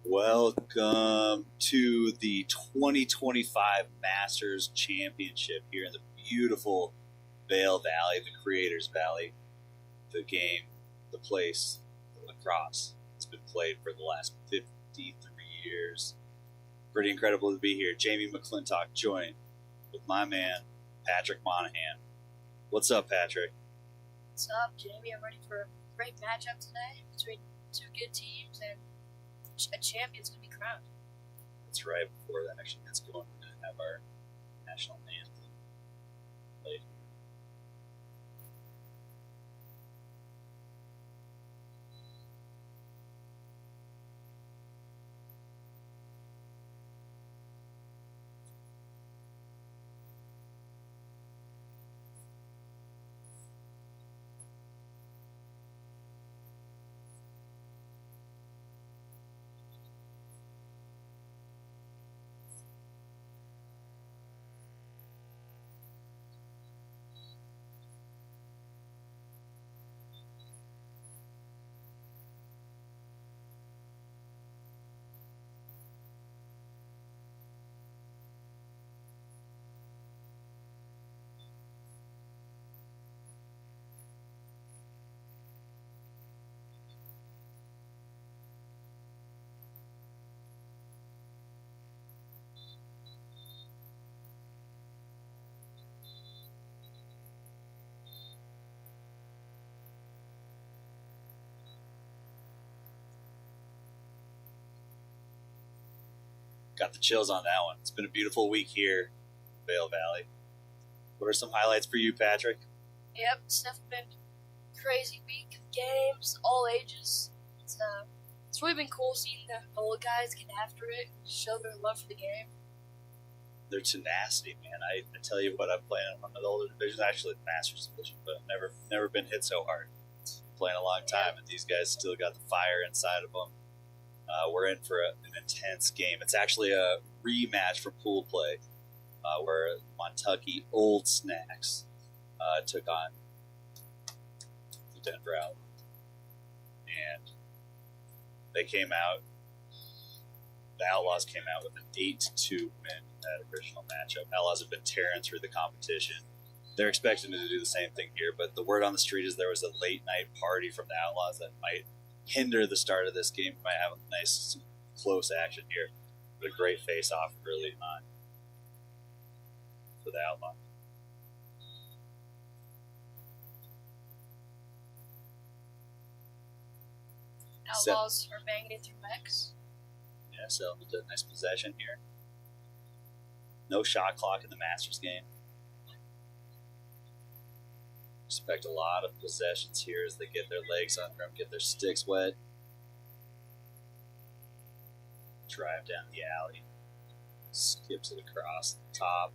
Welcome to the 2025 Masters Championship here in the beautiful Vail Valley, the Creators Valley. The game, the place, the lacrosse has been played for the last 53 years. Pretty incredible to be here. Jamie McClintock joined with my man, Patrick Monahan. What's up, Patrick? What's up, Jamie? I'm ready for a great matchup today between two good teams, and a champion's going to be crowned. That's right. Before that actually gets going, we're going to have our national anthem played. Got the chills on that one. It's been a beautiful week here in Vail Valley. What are some highlights for you, Patrick? Yep, it's definitely been a crazy week of games, all ages. It's really been cool seeing the old guys get after it and show their love for the game. Their tenacity, man. I tell you what, I'm playing in one of the older divisions, actually the Masters division, but I've never been hit so hard. Playing a long time, and these guys still got the fire inside of them. We're in for an intense game. It's actually a rematch for pool play, where Montucky Old Snacks took on the Denver Outlaw. And they came out, the Outlaws came out with an 8-2 win in that original matchup. Outlaws have been tearing through the competition. They're expecting to do the same thing here, but the word on the street is there was a late night party from the Outlaws that might hinder the start of this game. We might have a nice close action here, but a great face-off early on for the Outlaw. Outlaws are banging it through X. Yeah, so a nice possession here. No shot clock in the Masters game. Expect a lot of possessions here as they get their legs under them, get their sticks wet. Drive down the alley. Skips it across the top.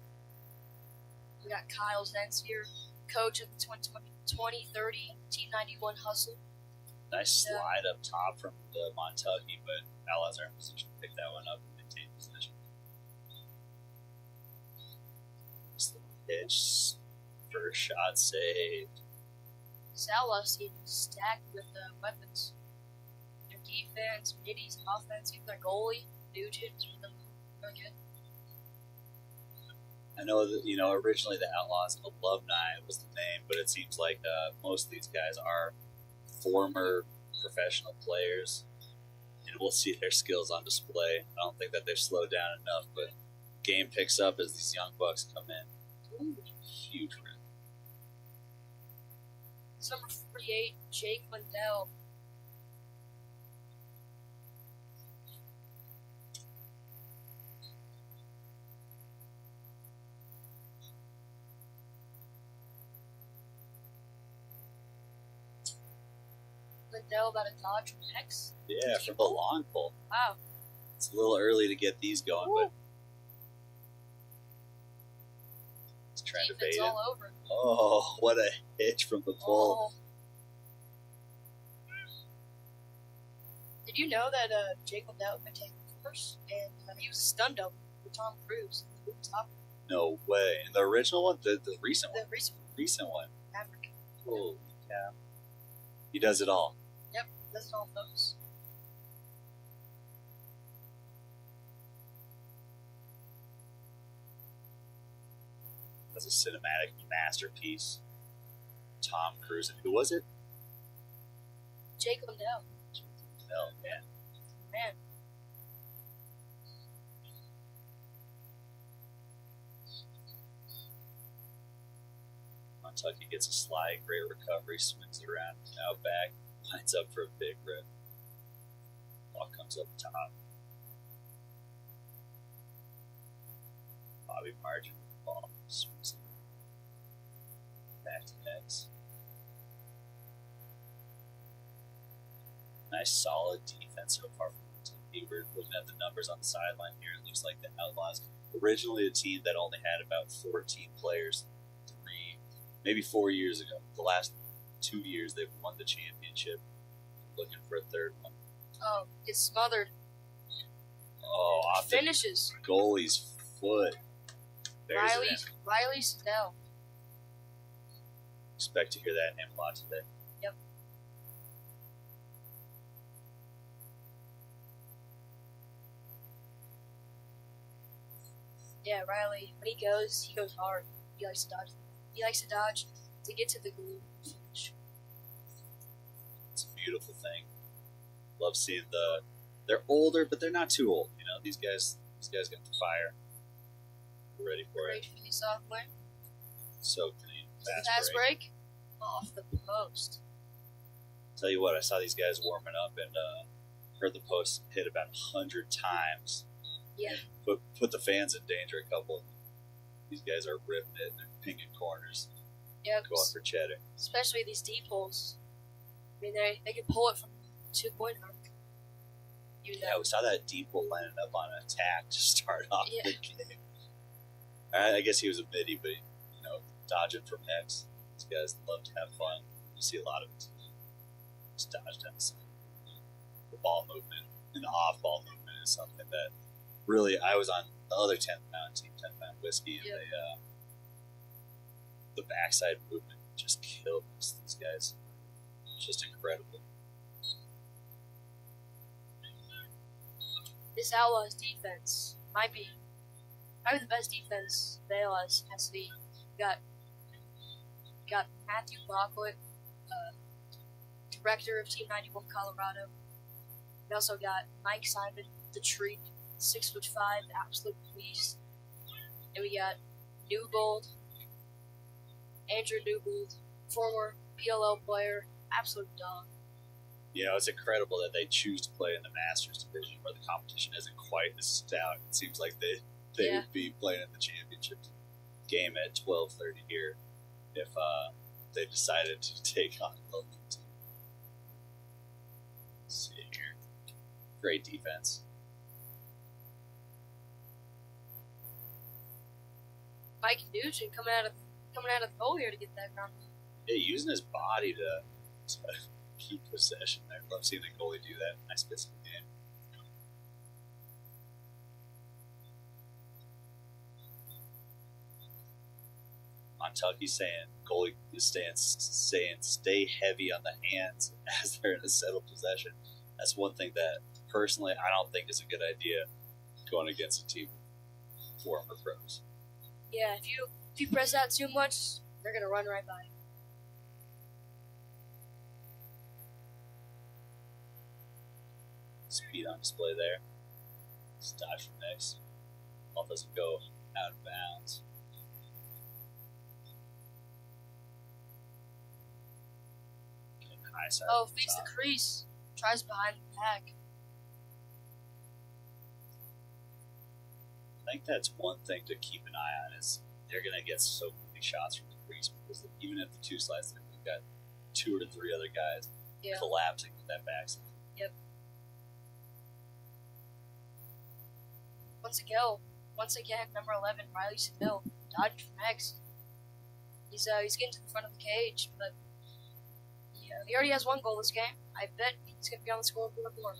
We got Kyle Zentz here, coach of the 2030 Team 91 Hustle. Nice slide up top from the Montucky, but Outlaws are in position to pick that one up and maintain possession. Nice little pitch. First shot saved. This Outlaws team is stacked with weapons. Their defense, middies, and offense, even their goalie, Nugent, is really good. I know that, originally the Outlaws Alumni was the name, but it seems like most of these guys are former professional players, and we'll see their skills on display. I don't think that they've slowed down enough, but game picks up as these young bucks come in. Ooh, huge rip. Number 48, Jake Lindell. Lindell about a dodge from X. Yeah, from the long pull. Wow. It's a little early to get these going, but he's trying to bait it. All over. Oh, what a hitch from the pull. Oh. Did you know that Jake Lindell been taken first, and he was a stun double for Tom Cruise in the top? No way. And the original one, the recent one. The recent one. Maverick. Holy cow. He does it all. Yep, does it all, folks. as a cinematic masterpiece. Tom Cruise, and who was it? Jake Lindell. Oh, man. Man. Montucky gets a slide, great recovery, swings it around out back, lines up for a big rip. Ball comes up top. Bobby Margin with the ball, swings it back to X. Nice solid defense so far from Montucky. We're looking at the numbers on the sideline here. It looks like the Outlaws, originally a team that only had about 14 players, maybe 4 years ago. The last 2 years they've won the championship. Looking for a third one. Oh, gets smothered. Oh, off the Finishes. goalie's foot. There's Riley Snell. Expect to hear that name a lot today. Yep. Yeah, Riley, when he goes hard. He likes to dodge. He likes to dodge to get to the goal finish. It's a beautiful thing. Love seeing they're older, but they're not too old. You know, these guys got the fire. We're ready for Great it. face off win. So clean. Fast break. Off the post. Tell you what, I saw these guys warming up and heard the post hit about 100 times. Yeah. Put the fans in danger a couple. These guys are ripping it. They're pinging corners. Yep. Going for cheddar. Especially these deep holes. I mean, they can pull it from 2-point arc. Yeah, we saw that deep hole lining up on an attack to start off the game. I guess he was a midi, but dodging from X. These guys love to have fun. You see a lot of it. Just dodge down the side. The ball movement and the off-ball movement is something that really, I was on the other 10th Mountain team, 10th Mountain Whiskey, and the backside movement just killed these guys. It's just incredible. This Outlaws defense might be the best defense Vail has to be. Got Matthew Lockwood, director of Team 91 Colorado. We also got Mike Simon, the Tree, 6'5", absolute beast. And we got Newbold, Andrew Newbold, former PLL player, absolute dog. It's incredible that they choose to play in the Masters division where the competition isn't quite as stout. It seems like they would be playing in the championship game at 12:30 here if they decided to take on the local team. Let's see here. Great defense. Mike Nugent coming out of the goal here to get that ground. Yeah, using his body to keep possession there. Love seeing the goalie do that. Nice physical game. Montucky saying goalie is saying stay heavy on the hands as they're in a settled possession. That's one thing that personally I don't think is a good idea going against a team of former pros. Yeah, if you press out too much, they're gonna run right by you. Speed on display there. Just dodge from next. Ball doesn't go out of bounds. High side. Feeds the crease. Tries behind the back. I think that's one thing to keep an eye on is they're going to get so many shots from the crease because even if the two slides, they've got 2 or 3 other guys collapsing with that backside. Yep. Once again, number 11, Riley Seville, dodged from X. He's getting to the front of the cage, but he already has 1 goal this game. I bet he's going to be on the scoreboard more.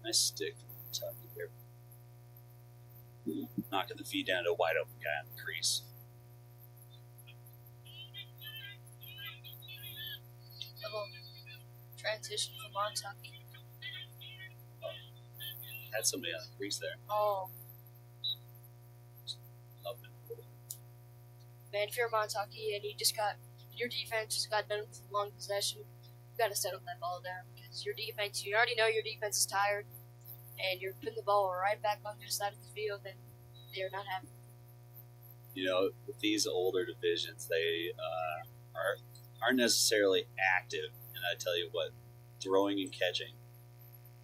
Nice stick from Montucky here. Knocking the feed down to a wide open guy on the crease. Little transition from Montucky. Had somebody on the crease there. Oh, Up and over. man, if you're Montucky and your defense just got done with a long possession, you got to settle that ball down because your defense, you already know your defense is tired, and you're putting the ball right back on their side of the field, and they're not happy. You know, with these older divisions, they aren't necessarily active, and I tell you what, throwing and catching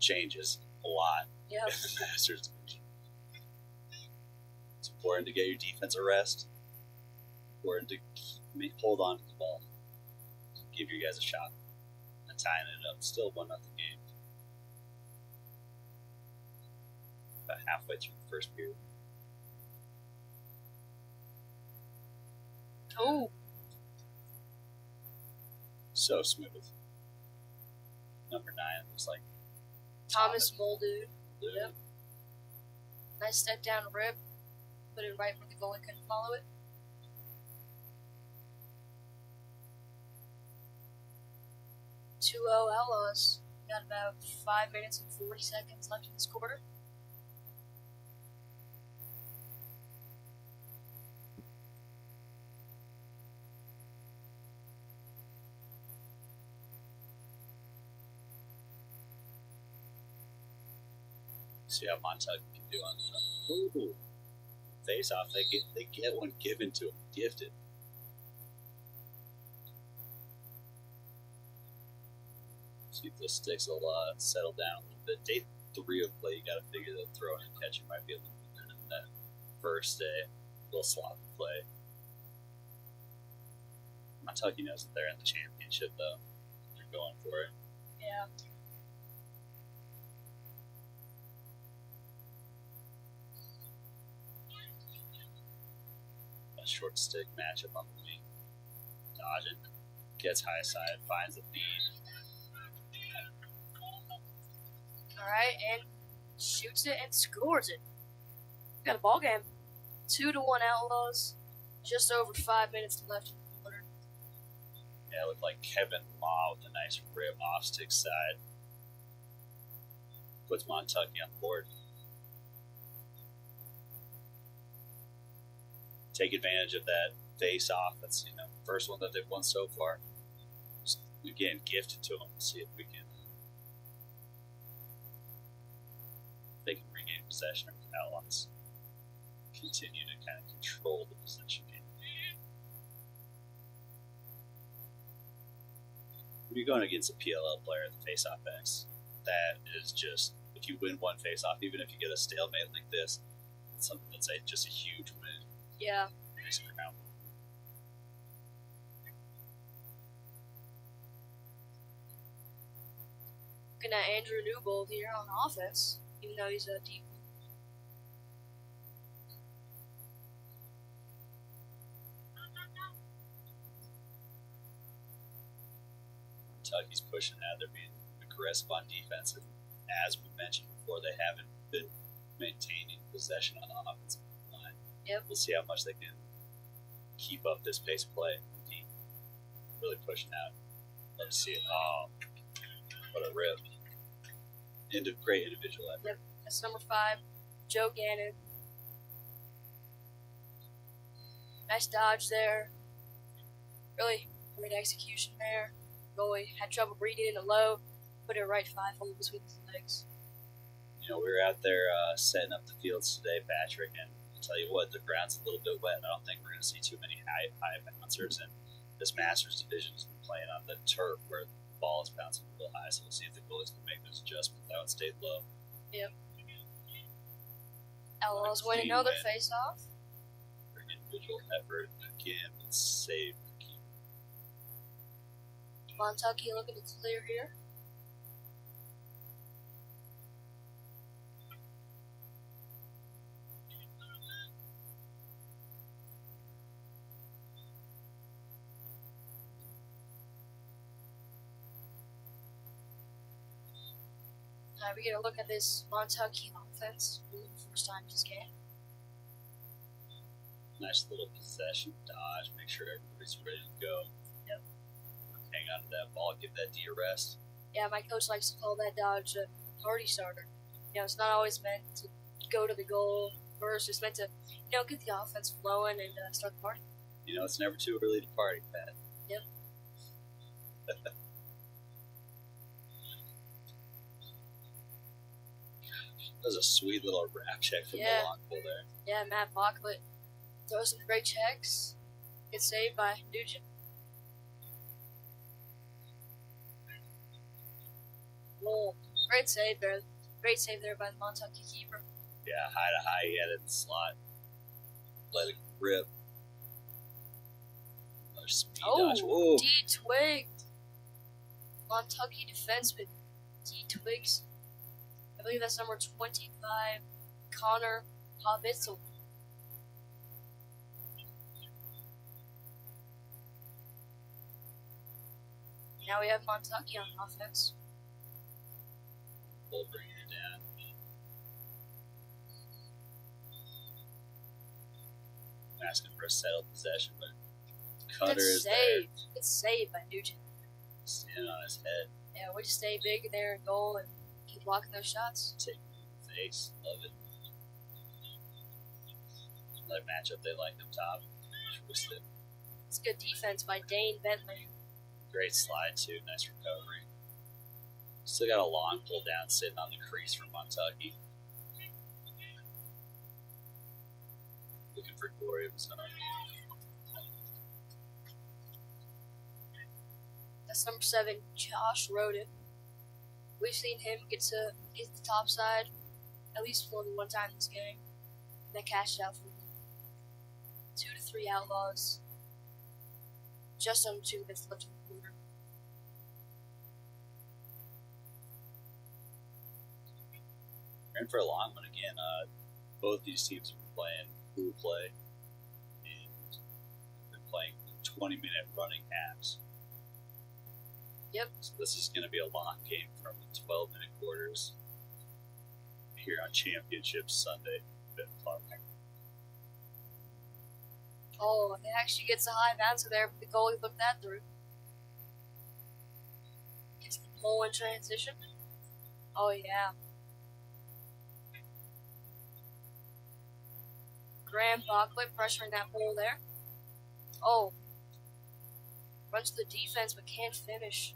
changes a lot Yep. in the Masters division. It's important to get your defense a rest. Important to hold on to the ball, give you guys a shot, and tying it up. Still 1-0 game. About halfway through the first period. Oh, So smooth. Number 9 looks like Thomas Muldoon. Blue. Yep. Nice step down rip. Put it right where the goalie couldn't follow it. Two 2-0 Outlaws. Got about 5 minutes and 40 seconds left in this quarter. See how Montucky can do on the face off. They get one given to them, gifted. See if the sticks will settle down a little bit. Day 3 of play, you got to figure that throwing and catching might be a little bit better than that first day. A little sloppy play. Montucky knows that they're in the championship, though. They're going for it. Yeah. A short stick matchup on the wing. Dodging. Gets high side, finds the feed. Alright, and shoots it and scores it. Got a ball game. 2-1 Outlaws. Just over 5 minutes left in the quarter. Yeah, it looked like Kevin Law with a nice rip off stick side. Puts Montucky on board. Take advantage of that face off. That's first one that they've won so far. Just, again, gifted to them. See if we can they can regain possession of the Outlaws. Continue to kind of control the possession game. When you're going against a PLL player at the face-off X, that is just, if you win one face-off, even if you get a stalemate like this, it's something that's just a huge win. Yeah. Nice ground. Looking at Andrew Newbold here on offense, even though he's a deep. Kentucky's pushing that. They're being aggressive on defense. And as we mentioned before, they haven't been maintaining possession on the offensive line. Yep. We'll see how much they can keep up this pace of play. Deep. Really pushing out. Let's see it. Oh, what a rip. Great individual effort. Yep. That's number 5, Joe Gannon. Nice dodge there. Really great execution there. Goalie had trouble reading it low, put it right 5-hole between his legs. We were out there setting up the fields today, Patrick, and I'll tell you what, the ground's a little bit wet. I don't think we're going to see too many high bouncers, and this Masters division has been playing on the turf where the ball is bouncing a little high, so we'll see if the goalies can make those adjustments. That one stayed low. Yep. Outlaws win another face-off. For individual effort, again, but save. Montucky looking to clear here. We get a look at this Montucky offense. Really the first time this game. Nice little possession dodge. Make sure everybody's ready to go. Yep. Hang on to that ball. Give that D a rest. Yeah, my coach likes to call that dodge a party starter. it's not always meant to go to the goal first. It's meant to, get the offense flowing and start the party. It's never too early to party, Pat. Yep. That was a sweet little wrap check from the long pull there. Yeah, Matt Bachlet throws some great checks. Gets saved by Nugent. Whoa, great save there. Great save there by the Montucky keeper. Yeah, high to high, he had it in the slot. Let it rip. Another speed dodge. Whoa. D-twigged. Montucky defenseman D-twigs. I believe that's number 25, Connor Havitzel. Now we have Montucky on offense. We'll bring it down. I'm asking for a settled possession, but Cutter is there. It's saved by Nugent. Standing on his head. Yeah, we just stay big there in goal and keep blocking those shots. Take him in the face. Love it. Another matchup they like up top. Twisted. It's good defense by Dane Bentley. Great slide, too. Nice recovery. Still got a long pull down sitting on the crease from Montucky. Looking for glory of his own. That's number 7, Josh Roden. We've seen him get to the top side at least more than one time this game. And that cashed out for 2 to 3 Outlaws. Just under 2 minutes left in the quarter. We're in for a long one again. Both these teams have been playing pool play and been playing 20-minute running halves. Yep. So this is going to be a long game from 12-minute quarters here on Championship Sunday. Oh, it actually gets a high bouncer there, but the goalie looked that through. Gets the pull in transition. Oh, yeah. Graham Bachlet pressuring that pull there. Oh. Runs to the defense, but can't finish.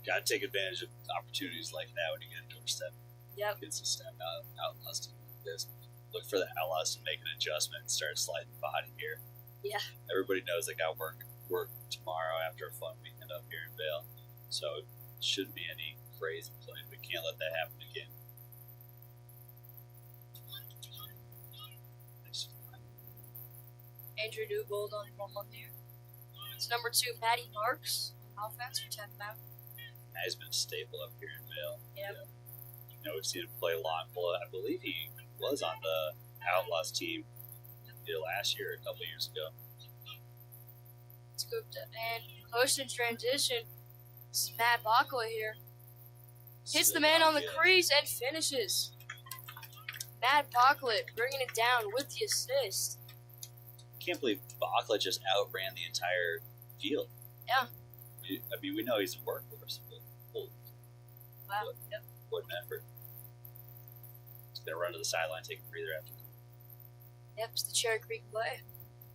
Got to take advantage of opportunities like that when you get a doorstep. Yep. Against a step Outlaws team like this. Look for the Outlaws to make an adjustment and start sliding the body here. Yeah. Everybody knows they got work tomorrow after a fun weekend up here in Vail. So it shouldn't be any crazy play. We can't let that happen again. Andrew Newbold on one here. It's number 2, Matty Marks on offense for 10 pound. He's been a staple up here in Vail. Yep. Yeah. We've seen him play long pull. I believe he was on the Outlaws team last year, a couple of years ago. Scooped it and pushed in transition. This is Matt Bachlet here. Hits the man on the crease and finishes. Matt Bachlet bringing it down with the assist. Can't believe Bachlet just outran the entire field. Yeah. I mean, we know he's a workhorse, but wow. Yep. What an effort. He's going to run to the sideline, take a breather after that. Yep, it's the Cherry Creek play.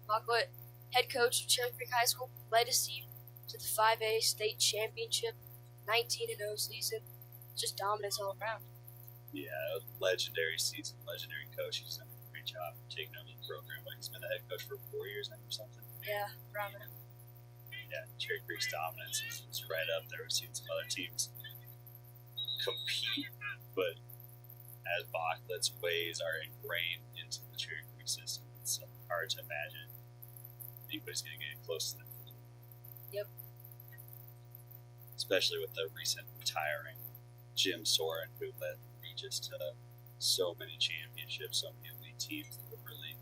Bachlet, head coach of Cherry Creek High School, led his team to the 5A state championship, 19-0 season. Just dominance all around. Yeah, legendary season, legendary coach. He's done a great job taking over the program. But he's been the head coach for 4 years now or something. Yeah, around that. Yeah, Cherry Creek's dominance is right up there. We've seen some other teams compete, but as Bachlet's ways are ingrained into the Cherry Creek system, it's hard to imagine anybody's going to get close to them. Yep. Especially with the recent retiring Jim Soren, who led Regis to so many championships, so many elite teams that were really,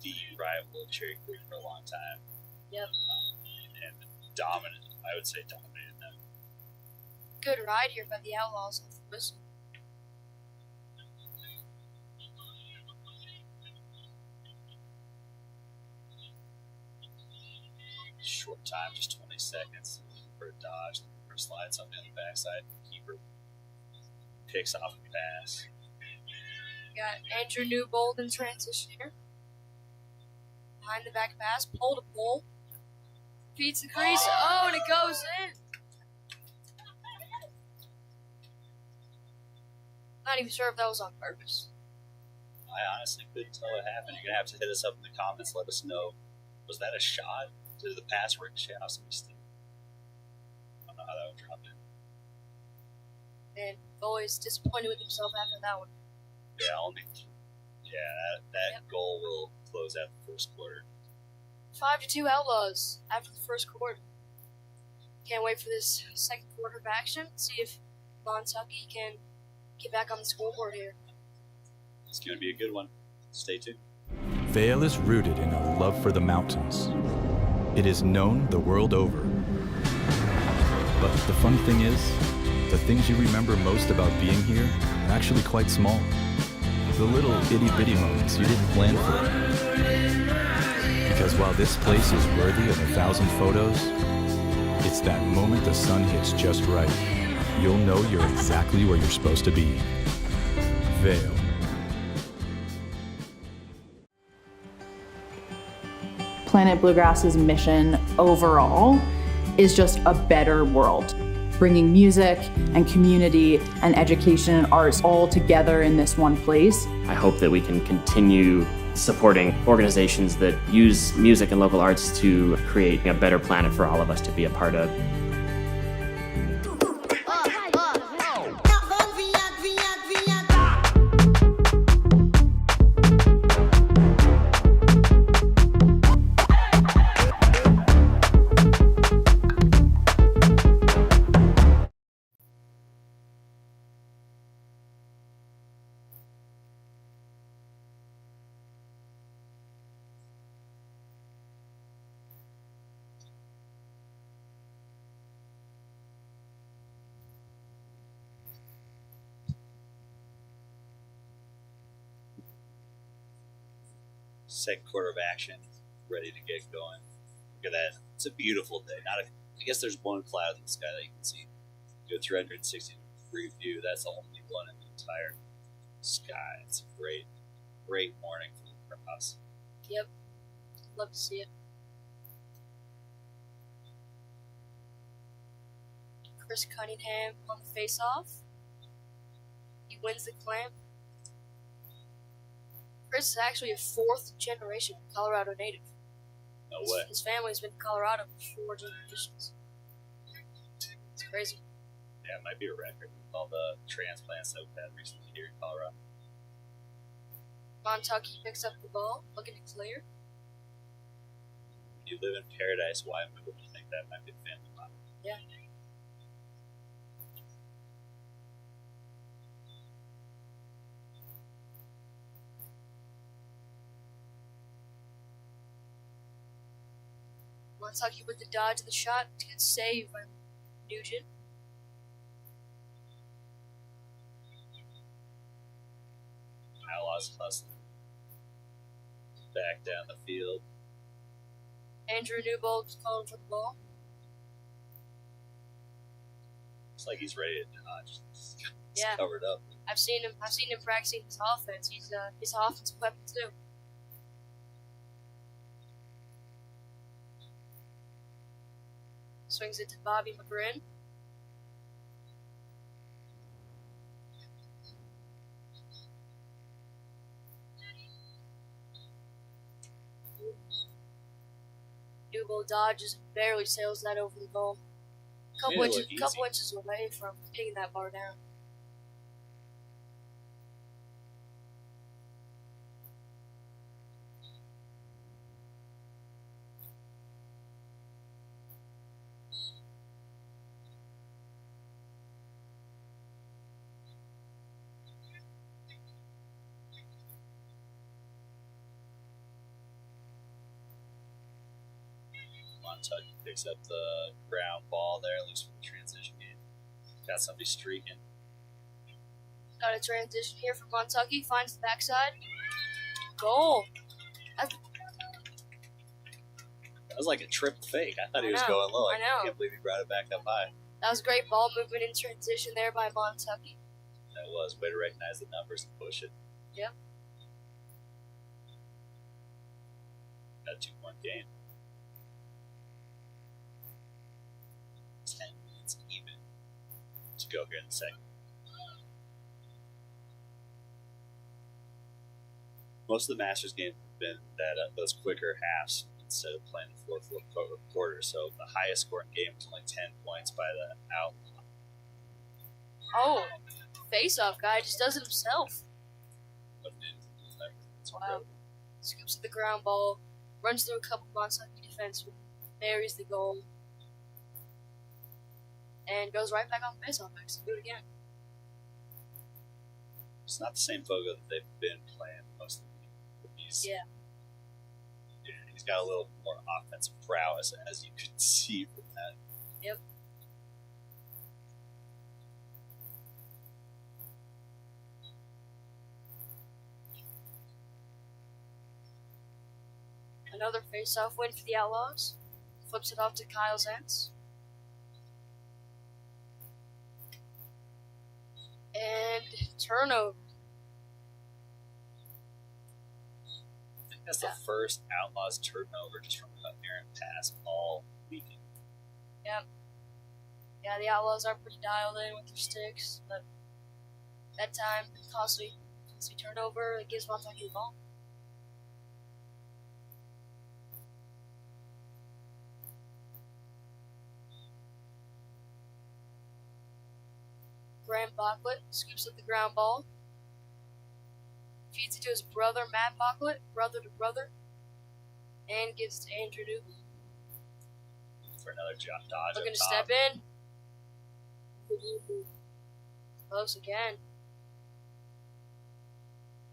the rival of Cherry Creek for a long time. Yep. And dominant, I would say dominated them. Good ride here by the Outlaws off the whistle. Short time, just 20 seconds for a dodge, for a slide, something on the backside, keeper. picks off the pass. Got Andrew Newbold in transition here. Behind the back pass, pole to pole. Feeds the crease. Oh, and it goes in. Not even sure if that was on purpose. I honestly couldn't tell what happened. You're going to have to hit us up in the comments. Let us know. Was that a shot? Did the pass ricochet off somebody's stick? I don't know how that would drop in. And always disappointed with himself after that one. Yeah, that goal will close out the first quarter. 5-2 Outlaws after the first quarter. Can't wait for this second quarter of action. See if Montucky can get back on the scoreboard here. It's going to be a good one. Stay tuned. Vail is rooted in a love for the mountains. It is known the world over. But the fun thing is, the things you remember most about being here are actually quite small. The little itty-bitty moments you didn't plan for. Because while this place is worthy of 1,000 photos, it's that moment the sun hits just right. You'll know you're exactly where you're supposed to be. Vail. Planet Bluegrass's mission overall is just a better world, bringing music and community and education and arts all together in this one place. I hope that we can continue supporting organizations that use music and local arts to create a better planet for all of us to be a part of. Second quarter of action, ready to get going. Look at that. It's a beautiful day. I guess there's one cloud in the sky that you can see. Go 360-degree view. That's the only one in the entire sky. It's a great, great morning for the lacrosse. Yep. Love to see it. Chris Cunningham on the face-off. He wins the clamp. Chris is actually a fourth-generation Colorado native. No way. His family's been in Colorado for 4 generations. It's crazy. Yeah, it might be a record with all the transplants that we've had recently here in Colorado. Montucky picks up the ball, looking to clear. If you live in paradise, why move? I think that might be the family model. Yeah. Montucky with the dodge of the shot. Good save by Nugent. Outlaws hustling. Back down the field. Andrew Newbold's calling for the ball. Looks like he's ready to dodge. He's Yeah. covered up. I've seen him practicing his offense. He's an offensive weapon too. Swings it to Bobby McGrin. Newbold dodges and barely sails that over the goal. Couple inches away from taking that bar down. Montucky picks up the ground ball there. Looks for the transition game. Got somebody streaking. Got a transition here from Montucky. Finds the backside. Goal. That was like a triple fake. I thought he was know, going low. I know. Can't believe he brought it back up high. That was great ball movement in transition there by Montucky. That was way to recognize the numbers and push it. Yep. Got a 2-point game. 10 minutes even to go here in the second. Most of the Masters games have been that those quicker halves instead of playing the fourth quarter. So the highest scoring game was only 10 points by the Outlaw. Oh, face-off guy just does it himself. Wow. Scoops at the ground ball, runs through a couple Montucky defensemen, buries the goal, and goes right back on face-off X and do it again. It's not the same Fogo that they've been playing most of the games. Yeah. He's got a little more offensive prowess, as you could see from that. Yep. Another face-off win for the Outlaws. Flips it off to Kyle Zentz. And turnover. I think that's the first Outlaws turnover just from an errant pass all weekend. Yep. Yeah, the Outlaws are pretty dialed in with their sticks, but that time, costly turnover, it gives Montucky the ball. Graham Bachlet scoops up the ground ball. Feeds it to his brother, Matt Bachlet, brother to brother. And gives it to Andrew Newell. For another dodge Looking up to top. step in. Close again.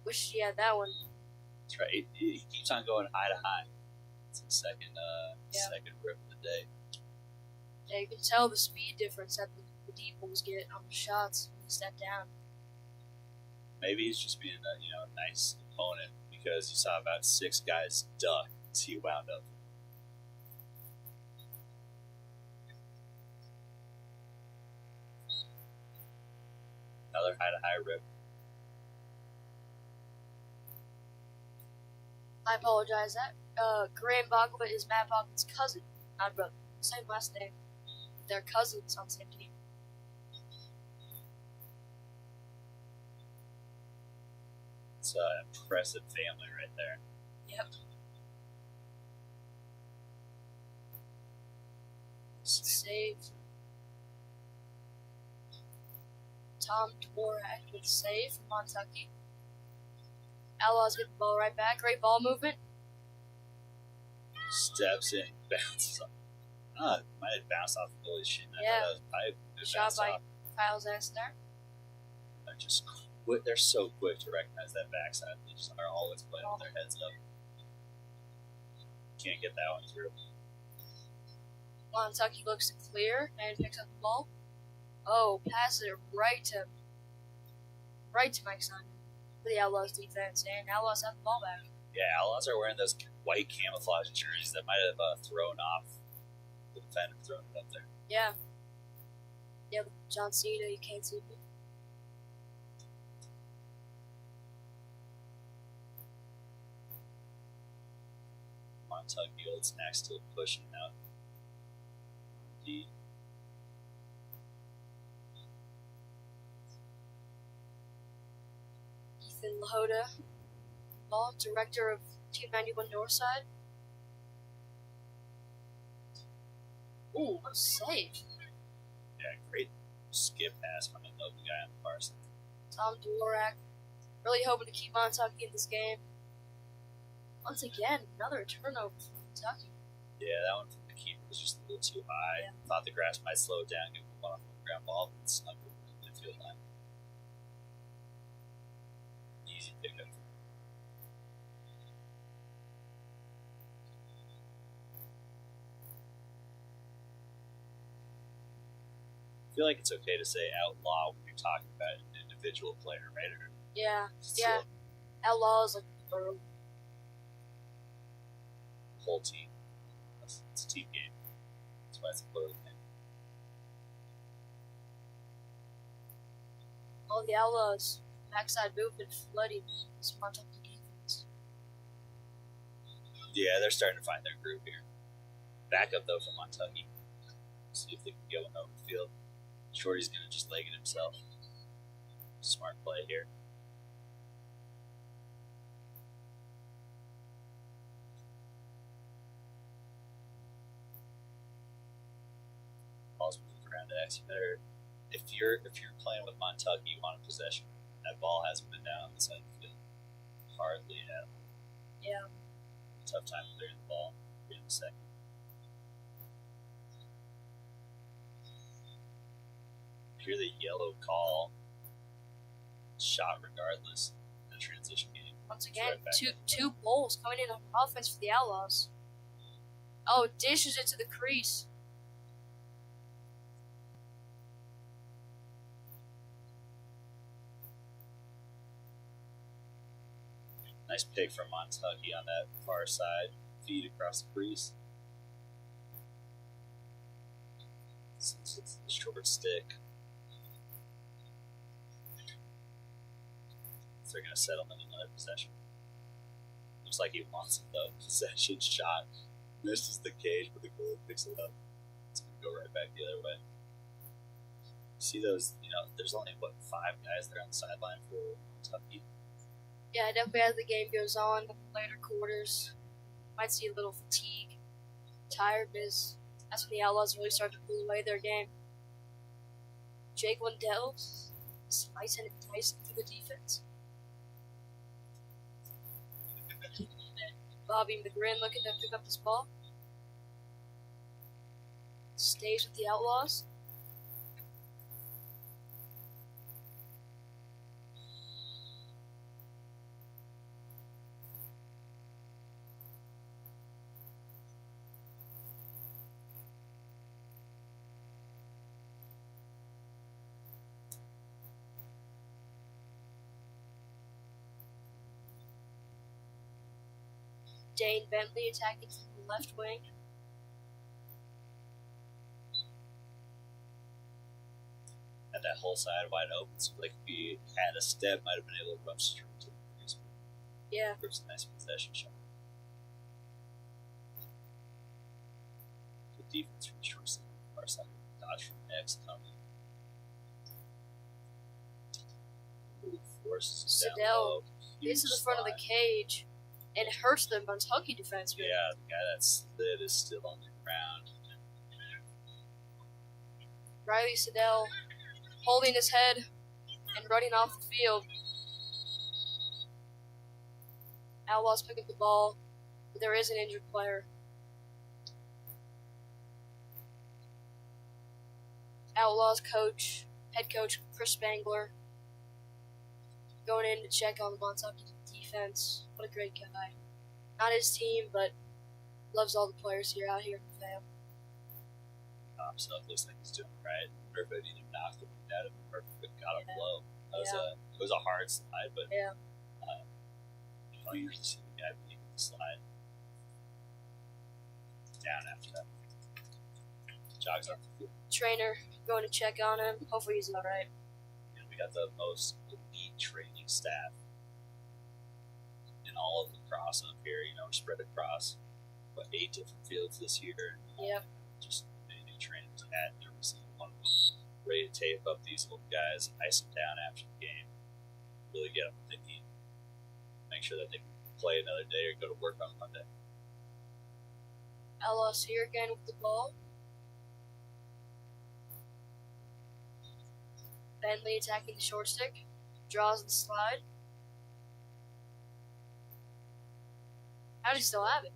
Wish he had that one. That's right. He keeps on going high to high. It's the second rip of the day. Yeah, you can tell the speed difference that the deep ones get on the shots when you step down. Maybe he's just being a nice opponent because you saw about 6 guys duck as he wound up. Another high to high rip. I apologize. That Graham Bachlet is Matt Bachlet's cousin, not brother. Same last name. They're cousins on the same team. It's an impressive family right there. Yep. Save. Tom Dvorak with a save from Montucky. Outlaws get the ball right back. Great ball movement. Steps in, bounces off. Might have bounced off the goalie's shin. I Yeah. thought that was pipe. It Shot bounced by off. Kyle Zentz there. They're just quick. They're so quick to recognize that backside. They just are always playing with their heads up. Can't get that one through. Montucky looks to clear and picks up the ball. Oh, passes it right to Mike Simon for the Outlaws defense, and Outlaws have the ball back. Yeah, Outlaws are wearing those white camouflage jerseys that might have thrown off the defender throwing it up there. Yeah. Yeah, John Cena, you can't see me. Montucky, old snack, still pushing out. D. Ethan Lahota, ball director of Team 91 Northside. Ooh, what a save. Yeah, great skip pass from an open guy on the far side. Tom Dvorak, really hoping to keep Montucky in this game. Once again, another turnover for Montucky. Yeah, that one from the keeper was just a little too high. Yeah. Thought the grass might slow down, give him one off the ground ball, but snuck it in the midfield line. Easy pickup. I feel like it's okay to say outlaw when you're talking about an individual player, right? Or Yeah, still yeah. Outlaws like the whole team. It's a team game. That's why it's a plural game. All the Outlaws backside movement flooding this Montucky defense. Yeah, they're starting to find their groove here. Back up though from Montucky. See if they can get one over the field. Shorty's gonna just leg it himself. Smart play here. Ball's moving around X. You better, if you're playing with Montucky, you want a possession. That ball hasn't been down on the side of the field. Hardly at all. Yeah. Tough time clearing the ball in a second. Hear the yellow call. Shot regardless. The transition game. Once again, two bowls coming in on offense for the Outlaws. Oh, dishes it to the crease. Nice pick from Montucky on that far side. Feed across the crease. Since it's the short stick. So they're going to settle in another possession. Looks like he wants it though. Possession shot. Misses the cage, but the goalie picks it up. It's going to go right back the other way. See those, there's only, 5 guys there on the sideline for Montucky? Yeah, definitely as the game goes on, the later quarters, might see a little fatigue, tiredness. That's when the Outlaws really start to pull away their game. Jake Lundell slicing and dicing through the defense. Bobby McGrin looking to pick up this ball. Stays with the Outlaws. Dane Bentley attacking from the left wing. Had that whole side wide open, so like if he had a step, might have been able to run straight to the crease. Yeah. There's a nice possession shot. Good defense from the short side. Far side. Dodge from X coming. Forces down low. Gets to the front of the cage. And it hurts the Montucky defenseman. Yeah, the guy that slid is still on the ground. Riley Siddell holding his head and running off the field. Outlaws pick up the ball, but there is an injured player. Outlaws head coach Chris Spangler, going in to check on the Montucky defense. What a great guy. Not his team, but loves all the players here out here in Vail. Himself looks like he's doing right. I wonder if it either knocked him out of him or got a blow. It was a hard slide, but yeah. You don't usually see the guy making the slide down after that. Jogs up the field. Trainer going to check on him. Hopefully he's alright. And we got the most elite training staff in all of lacrosse up here. We're spread across 8 different fields this year. Yep. Just many new trainers at every single one of them. Ready to tape up these old guys, ice them down after the game, really get them what they need. Make sure that they can play another day or go to work on Monday. Outlaws here again with the ball. Bentley attacking the short stick. Draws the slide. How does he still have it?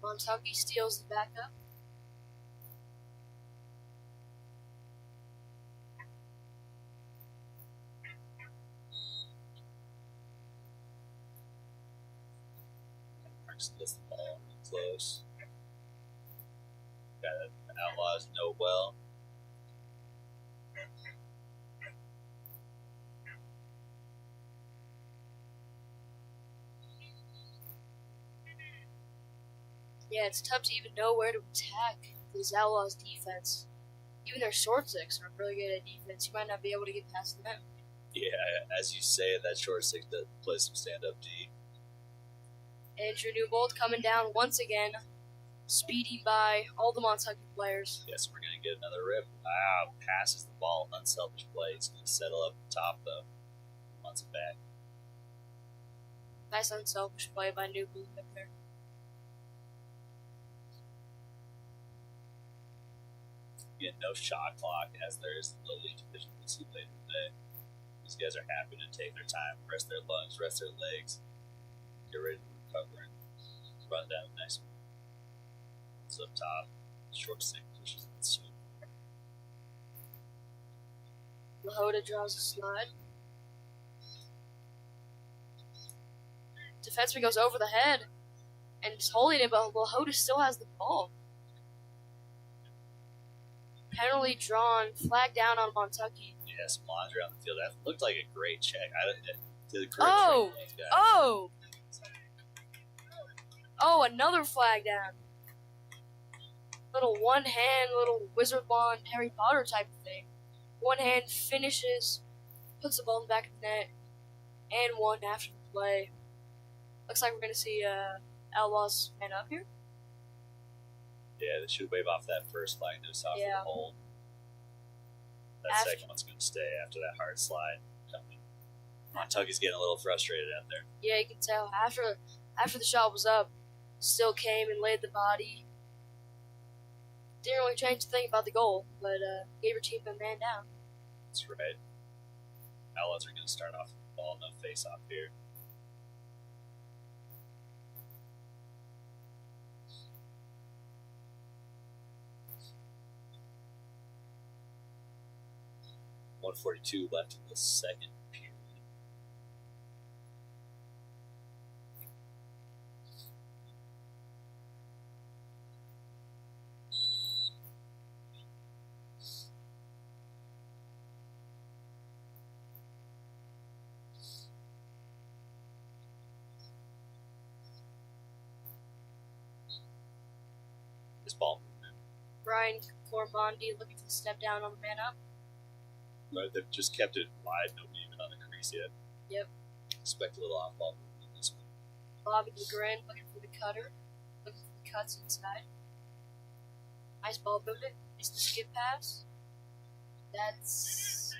Montucky steals the backup. Marks gets the ball close. Got it. Outlaws know well. Yeah, it's tough to even know where to attack this Outlaws defense. Even their short six are really good at defense. You might not be able to get past them. Yeah, as you say, that short six does play some stand-up D. Andrew Newbold coming down once again, speeding by all the Montucky players. Yes, we're going to get another rip. Wow, passes the ball. Unselfish play. He's going to settle up top, though. Wants it back. Nice unselfish play by Newbold up there. Again, no shot clock as there is in the league division we'll see later today. These guys are happy to take their time, rest their lungs, rest their legs, get ready to recover and run down the next one. It's up top, short six pushes it soon. Lahota draws a slide. Defenseman goes over the head and is holding it, but Lahota still has the ball. Penalty drawn, flag down on Montucky. Yeah, some laundry on the field. That looked like a great check. Did a great Oh! trade, those guys. Oh, another flag down. Little one hand, little Wizard Wand, Harry Potter type of thing. One hand finishes, puts the ball in the back of the net, and one after the play. Looks like we're going to see Outlaws man up here. Yeah, they should wave off that first flag to stop for the hold. That second one's going to stay after that hard slide coming. Montucky's getting a little frustrated out there. Yeah, you can tell. After the shot was up, still came and laid the body. Didn't really change the thing about the goal, but gave her team a man down. That's right. Outlaws are going to start off with the ball, no face-off here. .142 left in the second period. This ball movement. Brian Corbondi looking for the step down on the man up. Right, they've just kept it wide, nobody even on the crease yet. Yep. Expect a little off-ball movement on this one. Bobby DeGrin looking for the cutter, looking for the cuts inside. Nice ball movement. It's the skip pass. That's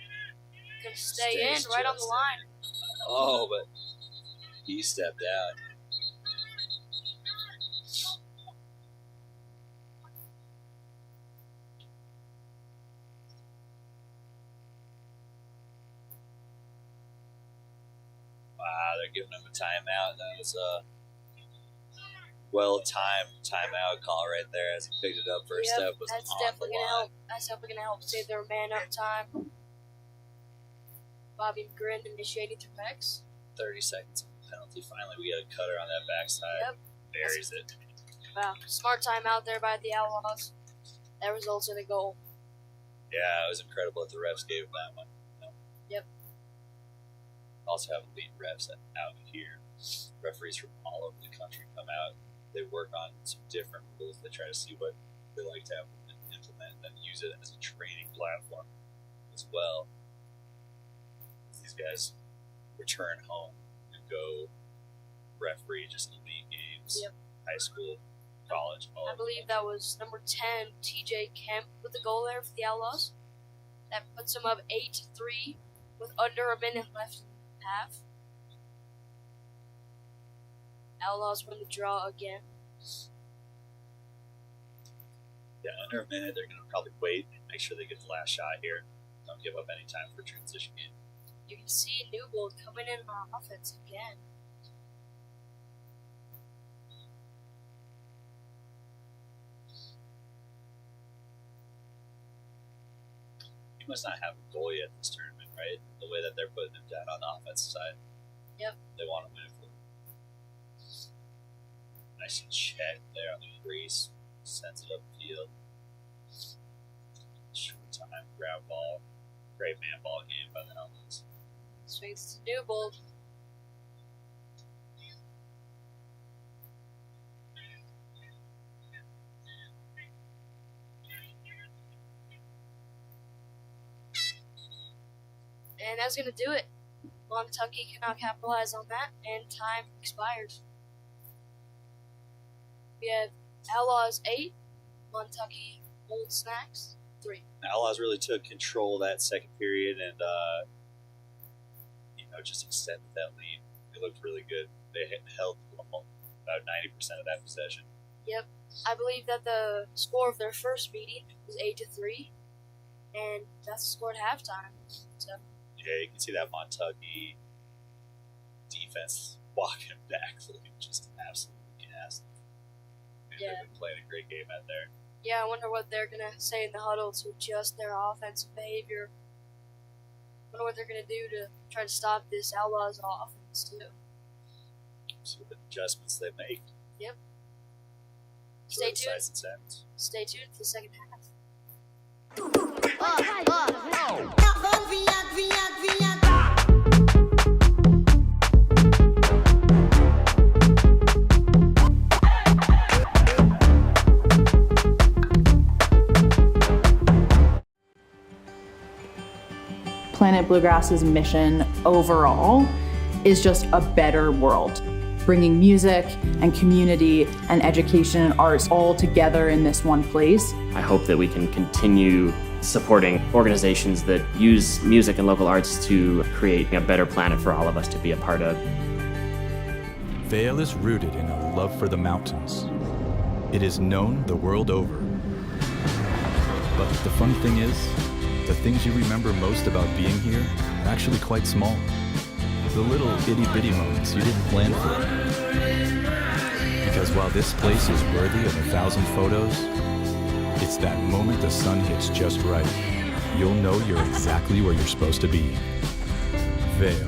gonna stay in right on the line. Oh, but he stepped out. Wow, they're giving him a timeout. That was a well-timed timeout call right there as he picked it up. First step was that's on definitely the gonna line. help. That's definitely gonna help save their man up time. Bobby McGrin initiating through X. 30 seconds on the penalty. Finally, we get a cutter on that backside. Yep. Buries it. Wow, smart timeout there by the Outlaws. That results in a goal. Yeah, it was incredible that the refs gave him that one. Yep. Also have elite refs out here. Referees from all over the country come out. They work on some different rules. They try to see what they like to have implement and then use it as a training platform as well. These guys return home and go referee just elite games. Yep. High school, college, all I believe that was number 10, TJ Kemp, with the goal there for the Outlaws. That puts them up 8-3 with under a minute left in the half. Outlaws win the draw again. Yeah, under a minute, they're going to probably wait and make sure they get the last shot here. Don't give up any time for a transition game. You can see Newbold coming in on offense again. He must not have a goal yet this tournament, right? The way that they're putting him down on the offensive side. Yep. They want to win it for him. Nice check there on the crease. Sends it upfield. Short time, grab ball. Great man ball game by the Outlaws. Swings to Newbold. And that's going to do it. Montucky cannot capitalize on that, and time expires. We have Outlaws 8, Montucky Old Snacks 3. Outlaws really took control of that second period and, just extended that lead. It looked really good. They held about 90% of that possession. Yep. I believe that the score of their first meeting was 8-3, and that's the score at halftime. So. Yeah, you can see that Montucky defense walking back looking just absolutely gassed. Yeah. They've been playing a great game out there. Yeah, I wonder what they're going to say in the huddle to adjust their offensive behavior. I wonder what they're going to do to try to stop this Outlaws offense, too. See what adjustments they make. Yep. Sure, Stay tuned. sides and sounds. Stay tuned for the second half. Planet Bluegrass's mission overall is just a better world, bringing music and community and education and arts all together in this one place. I hope that we can continue supporting organizations that use music and local arts to create a better planet for all of us to be a part of. Vail is rooted in a love for the mountains. It is known the world over. But the fun thing is, the things you remember most about being here are actually quite small. The little itty-bitty moments you didn't plan for. Because while this place is worthy of 1,000 photos, it's that moment the sun hits just right. You'll know you're exactly where you're supposed to be. Vail.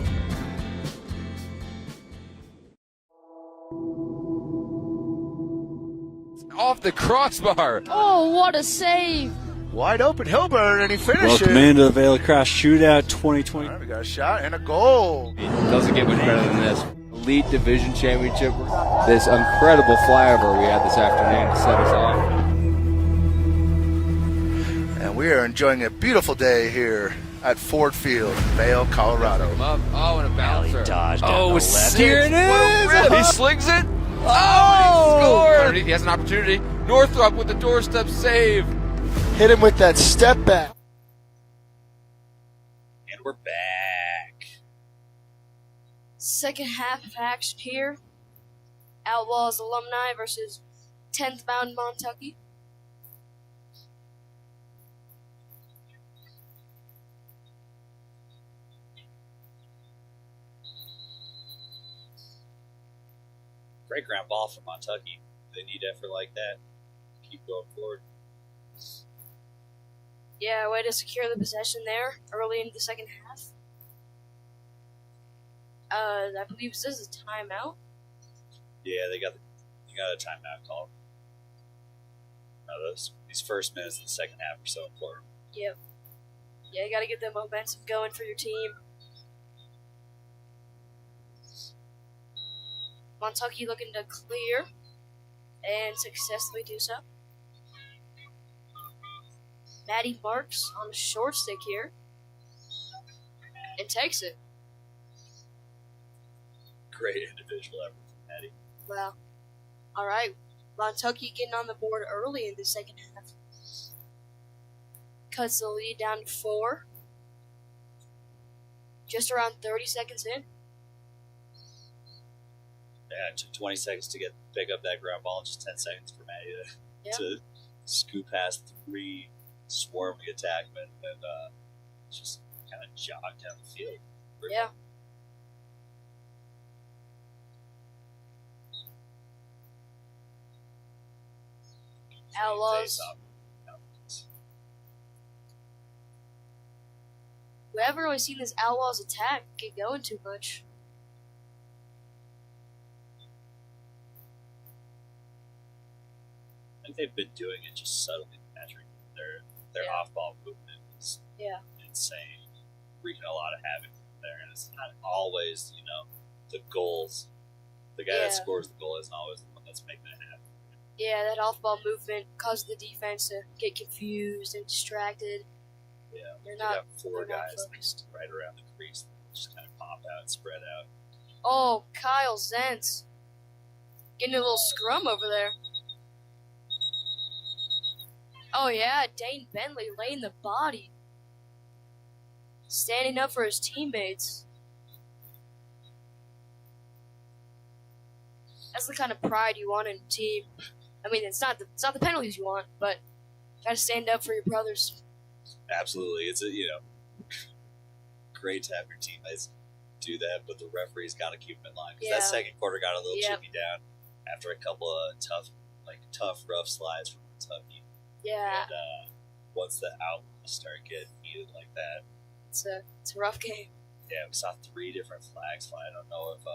Off the crossbar. Oh, what a save! Wide open Hilbert, and he finishes. Welcome into the Vail Lacrosse Shootout 2020. All right, we got a shot and a goal. It doesn't get much better than this. Elite Division Championship. This incredible flyover we had this afternoon to set us off. And we are enjoying a beautiful day here at Ford Field, Vail, Colorado. Oh, and a bouncer. Dodge down Oh, the it's left. here it is. He slings it. Oh, he scored. Underneath, he has an opportunity. Northrop with the doorstep save. Hit him with that step back. And we're back. Second half of action here. Outlaws Alumni versus 10th bound Montucky. Great ground ball from Montucky. They need effort like that. Keep going forward. Yeah, way to secure the possession there early in the second half. I believe this is a timeout. Yeah, they got a timeout call. These first minutes of the second half are so important. Yep. Yeah, you got to get the momentum going for your team. Montucky looking to clear and successfully do so. Maddie marks on the short stick here and takes it. Great individual effort from Maddie. Well, all right. Montucky getting on the board early in the second half. Cuts the lead down to 4. Just around 30 seconds in. Yeah, it took 20 seconds to pick up that ground ball, and just 10 seconds for Maddie to scoop past 3 swarming attackmen and just kind of jog down the field. Yeah. Outlaws. We haven't really seen this Outlaws attack get going too much. I think they've been doing it just subtly, Patrick. Their off-ball movement is insane, wreaking a lot of havoc there, and it's not always, the goals. The guy that scores the goal isn't always the one that's making it happen. Yeah, that off-ball movement caused the defense to get confused and distracted. Yeah, They're you not. got four they're not guys focused. right around the crease, just kind of pop out and spread out. Oh, Kyle Zentz. Getting a little scrum over there. Oh, yeah, Dane Bentley laying the body. Standing up for his teammates. That's the kind of pride you want in a team. I mean, it's not the penalties you want, but you gotta stand up for your brothers. Absolutely, it's great to have your teammates do that, but the referee's got to keep them in line because Yeah. that second quarter got a little Yep. chippy down after a couple of tough, rough slides from Montucky. Yeah, And once the Outlaws start getting heated like that, it's a rough game. yeah, we saw 3 different flags fly. I don't know if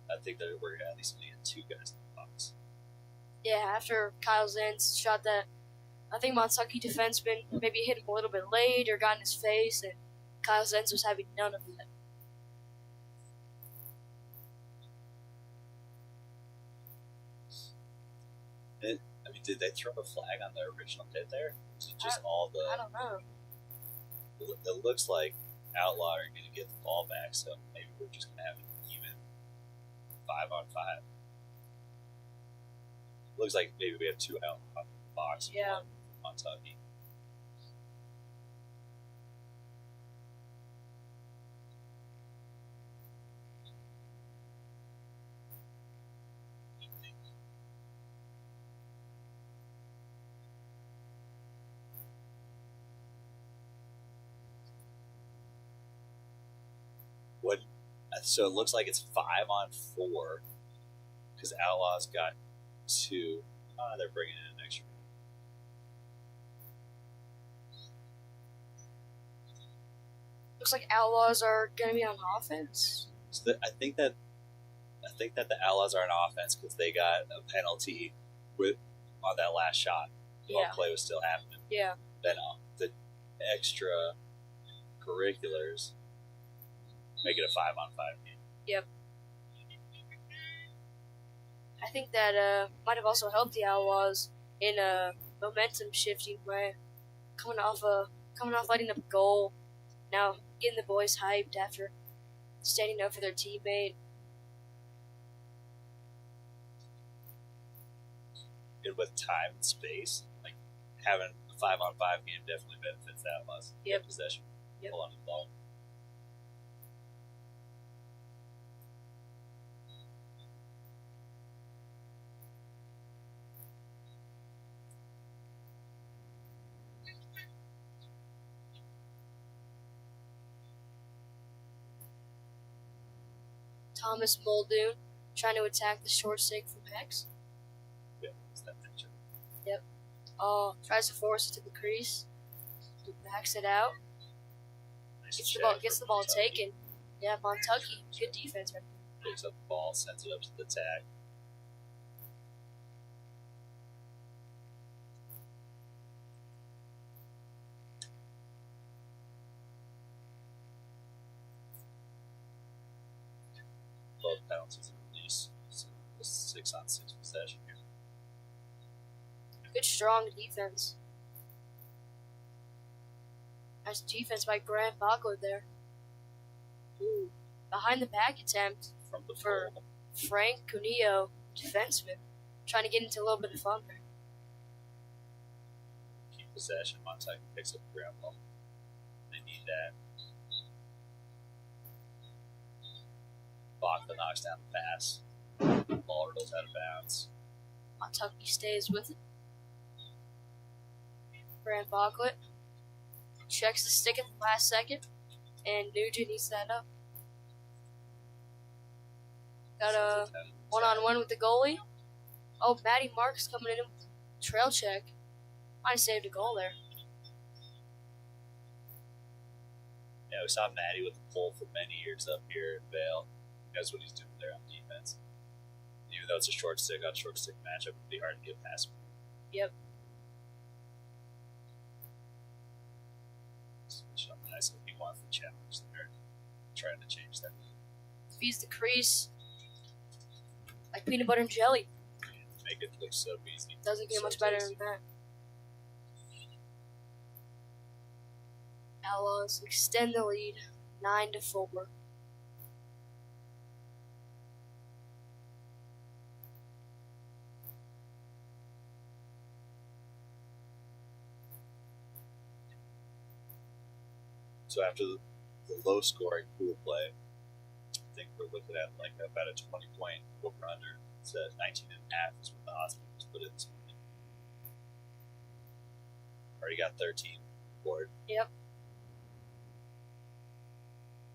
I think that we're at least going to get 2 guys in the box. Yeah, after Kyle Zentz shot that, I think Montucky defenseman maybe hit him a little bit late or got in his face, and Kyle Zentz was having none of that. I mean, did they throw a flag on the original hit there? Was it just all the? I don't know. It looks like Outlaw are going to get the ball back, so maybe we're just going to have an even 5-on-5. Looks like maybe we have 2 Outlaw in the box. Yeah. One Montucky. What? So it looks like it's 5-on-4 because Outlaws got 2. They're bringing in an extra. Looks like Outlaws are gonna be on offense. So I think that the Outlaws are on offense because they got a penalty on that last shot while Yeah. play was still happening. Yeah. Then the extra curriculars make it a 5-on-5 game. Yep. I think that might have also helped the Outlaws in a momentum shifting way, coming off letting up a goal, now getting the boys hyped after standing up for their teammate. And with time and space, like having a 5-on-5 game definitely benefits the Outlaws. Yep. Get possession, Yep. pull on the ball. Thomas Muldoon trying to attack the short stick from Hex. Yeah, it's that picture. Tries to force it to the crease. Backs it out. Nice Gets the check ball, from gets the ball Montucky. taken. Yeah, Montucky, good defense right there. Picks up the ball, sends it up to the tag. Both penalties and release. So it's 6-on-6 possession here. Good strong defense. Nice defense by Grant Bachler there. Ooh, behind the back attempt From the for full. Frank Cunillo, defenseman, trying to get into a little bit of fun there. Keep possession. Montucky picks up the ground ball. They need that. Bachler knocks down the pass. Ball rolls out of bounds. Montucky stays with it. Grant Bachler checks the stick at the last second, and Nugent eats that up. Got a one-on-one with the goalie. Oh, Matty Marks coming in with a trail check. Might have saved a goal there. Yeah, we saw Matty with the pull for many years up here in Vail. He knows what he's doing there on defense. Even though it's a short stick on short stick matchup, it'd be hard to get past him. Yep. Switch on nice if he wants the challenge there. Trying to change that. Feeds the crease like peanut butter and jelly. Make it look so easy. Doesn't get So much better tasty. than that. Outlaws extend the lead 9-4. So after the low scoring pool play, I think we're looking at like about a 20-point over under. It's at 19.5 is what the odds makers put in this morning. Already got 13 board. Yep.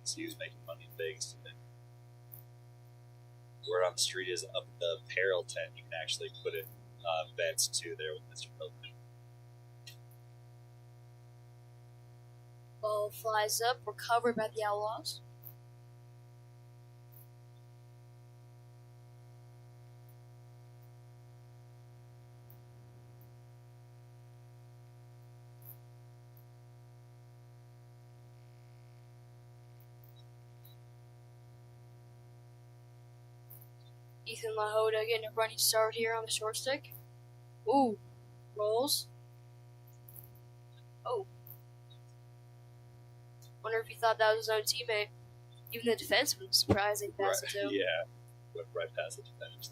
So he was making money in Vegas today. Word on the street is up in the apparel tent. You can actually put it bets too there with Mr. Milton. Ball flies up, recovered by the Outlaws. Ethan Lahoda getting a running start here on the short stick. Ooh, rolls. Oh. Wonder if he thought that was his own teammate. Even the defenseman was surprised they passed it to him. Yeah, went right past the defenders.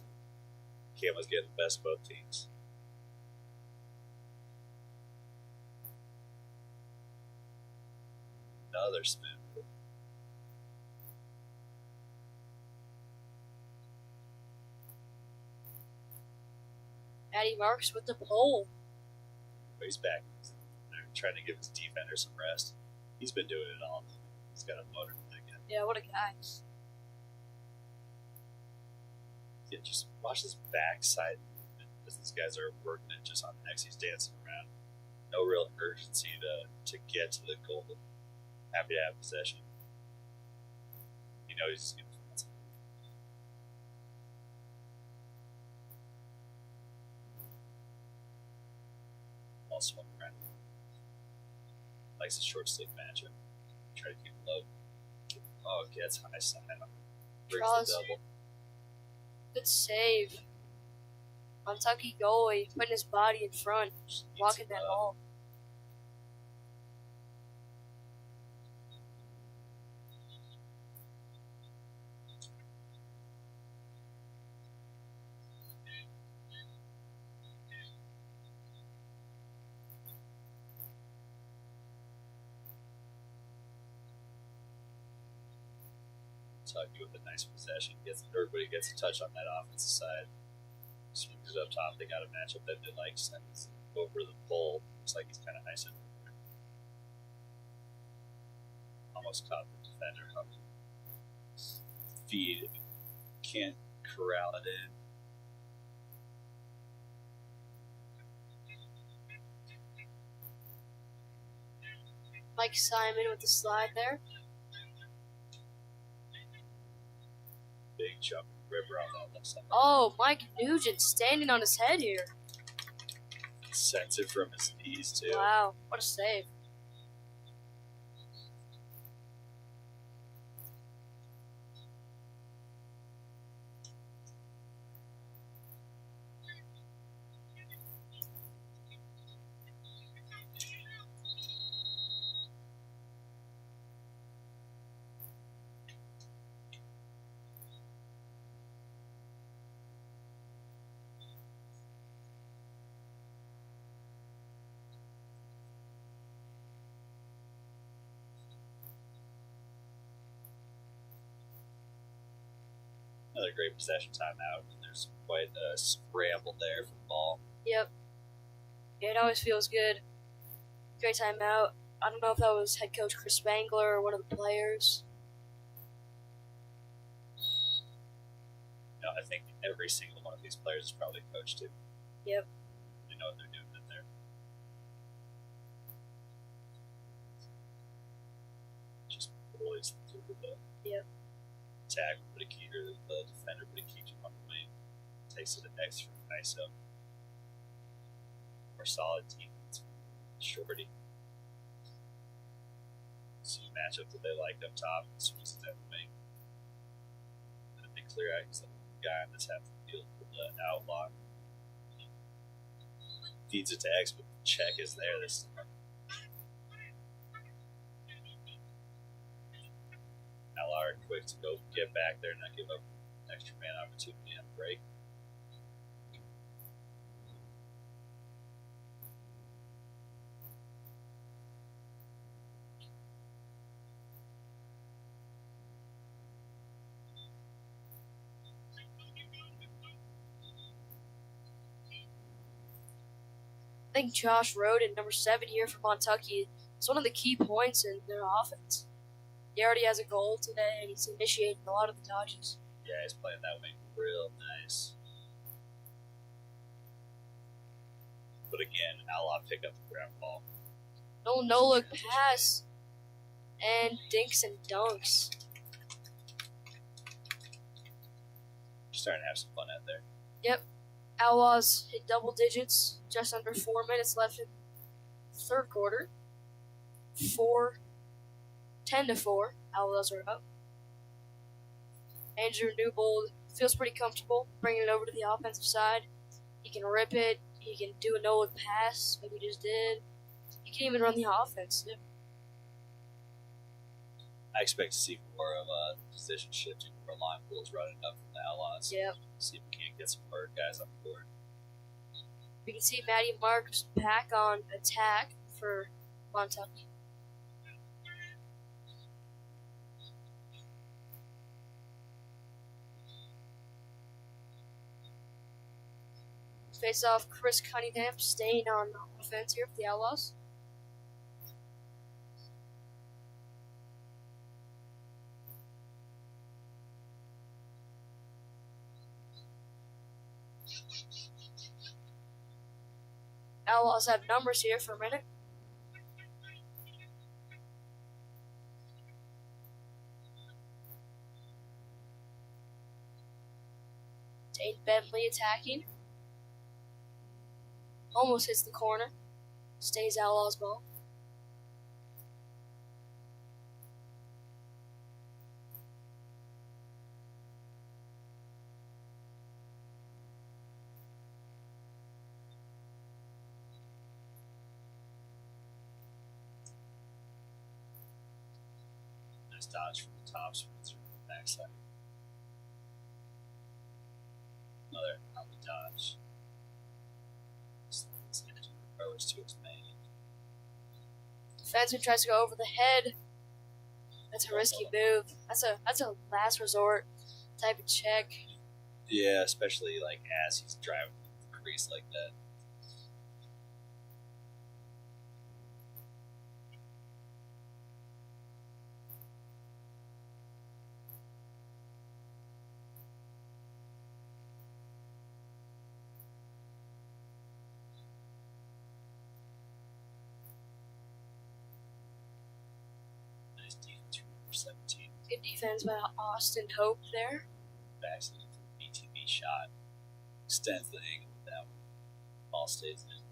Cam was getting the best of both teams. Another spin. Matty Marks with the pole. He's back. They're trying to give his defender some rest. He's been doing it all. He's got a motor again. Yeah, what a guy. Yeah, just watch this backside movement as these guys are working it just on the X. He's dancing around. No real urgency to get to the goal. Happy to have possession. You know he's going to find something. Also on the ground. Likes the short stick matchup. Try to keep it low. Oh, gets high side. Brings Draws. the double. Good save. Montucky goalie putting his body in front, just walking that ball. Montucky with a nice possession. Everybody gets a touch on that offensive side. Swings it up top. They got a matchup that they like. Sends over the pole. Looks like he's kind of nice. Almost caught the defender. Feed. Can't corral it in. Mike Simon with the slide there. Big jump river on that left side. Oh, Mike Nugent standing on his head here. Sends it from his knees too. Wow, what a save. Another great possession timeout. There's quite a scramble there for the ball. Yep. Yeah, it always feels good. Great timeout. I don't know if that was head coach Chris Spangler or one of the players. You know, I think every single one of these players is probably coached too. Yep. They know what they're doing in there. Just boys through the attack, but a keeper, the defender, but a keeper on the wing. Takes it an extra ISO. More solid defense. Shorty. See a matchup that they liked up top and swings it down the wing. And a big clear out. He's the guy on this half of the field for the Outlaw. Feeds it to X, but the check is there this time. are quick to go get back there and not give up an extra man opportunity on the break. I think Josh Roden, number 7 here for Montucky, is one of the key points in their offense. He already has a goal today, and he's initiating a lot of the dodges. Yeah, he's playing that wing real nice. But again, Outlaw pick up the ground ball. No look pass, and dinks and dunks. Starting to have some fun out there. Yep. Outlaws hit double digits, just under 4 minutes left in the third quarter. 10-4, Outlaws are up. Andrew Newbold feels pretty comfortable bringing it over to the offensive side. He can rip it, he can do a no-look pass like he just did. He can even run the offense. Yep. I expect to see more of a position shifting, more line pulls running up from the Outlaws. Yep. See if we can't get some more guys on the board. We can see Matty Marks back on attack for Montucky. Face off Chris Cunningham staying on offense here for the Outlaws. Outlaws have numbers here for a minute. Dane Bentley attacking. Almost hits the corner. Stays Outlaws ball. Nice dodge from the top, spin through the backside. Another alley dodge. Throws to his main. Defenseman tries to go over the head. That's a risky move. That's a last resort type of check. Yeah, especially like as he's driving the crease like that. Nice defense from number 17. Good defense by Austin Hope there. Backs it into the BTB shot. Extends the angle with that one. Ball stays in.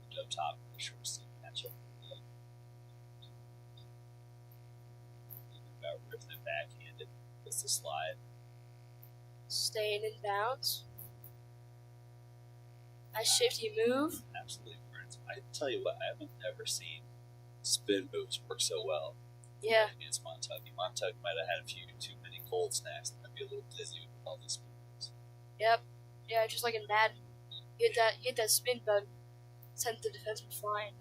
Moved up top for the short stick matchup. About ripping it backhanded. Gets the slide. Staying in bounds. Nice shifty move. Absolutely burns. I tell you what, I haven't ever seen spin moves work so well. Yeah. Against Montucky. Montucky might have had a few too many cold snacks and might be a little dizzy with all these spin moves. Yep. Yeah, just like in Madden. You hit that spin button, send the defenseman flying.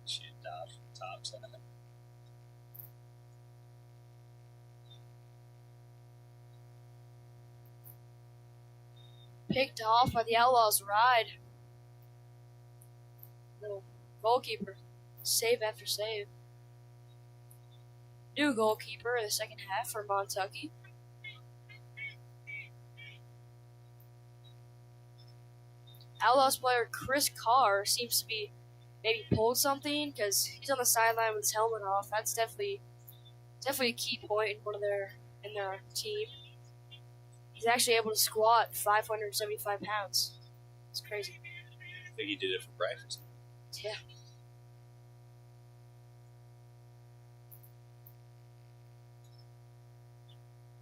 She dodge from the top center. Picked off by the Outlaws' ride. Little goalkeeper. Save after save. New goalkeeper in the second half for Montucky. Outlaws player Chris Carr seems to be maybe pulled something because he's on the sideline with his helmet off. That's definitely a key point in their team. He's actually able to squat 575 pounds. It's crazy. think he did it for breakfast. Yeah.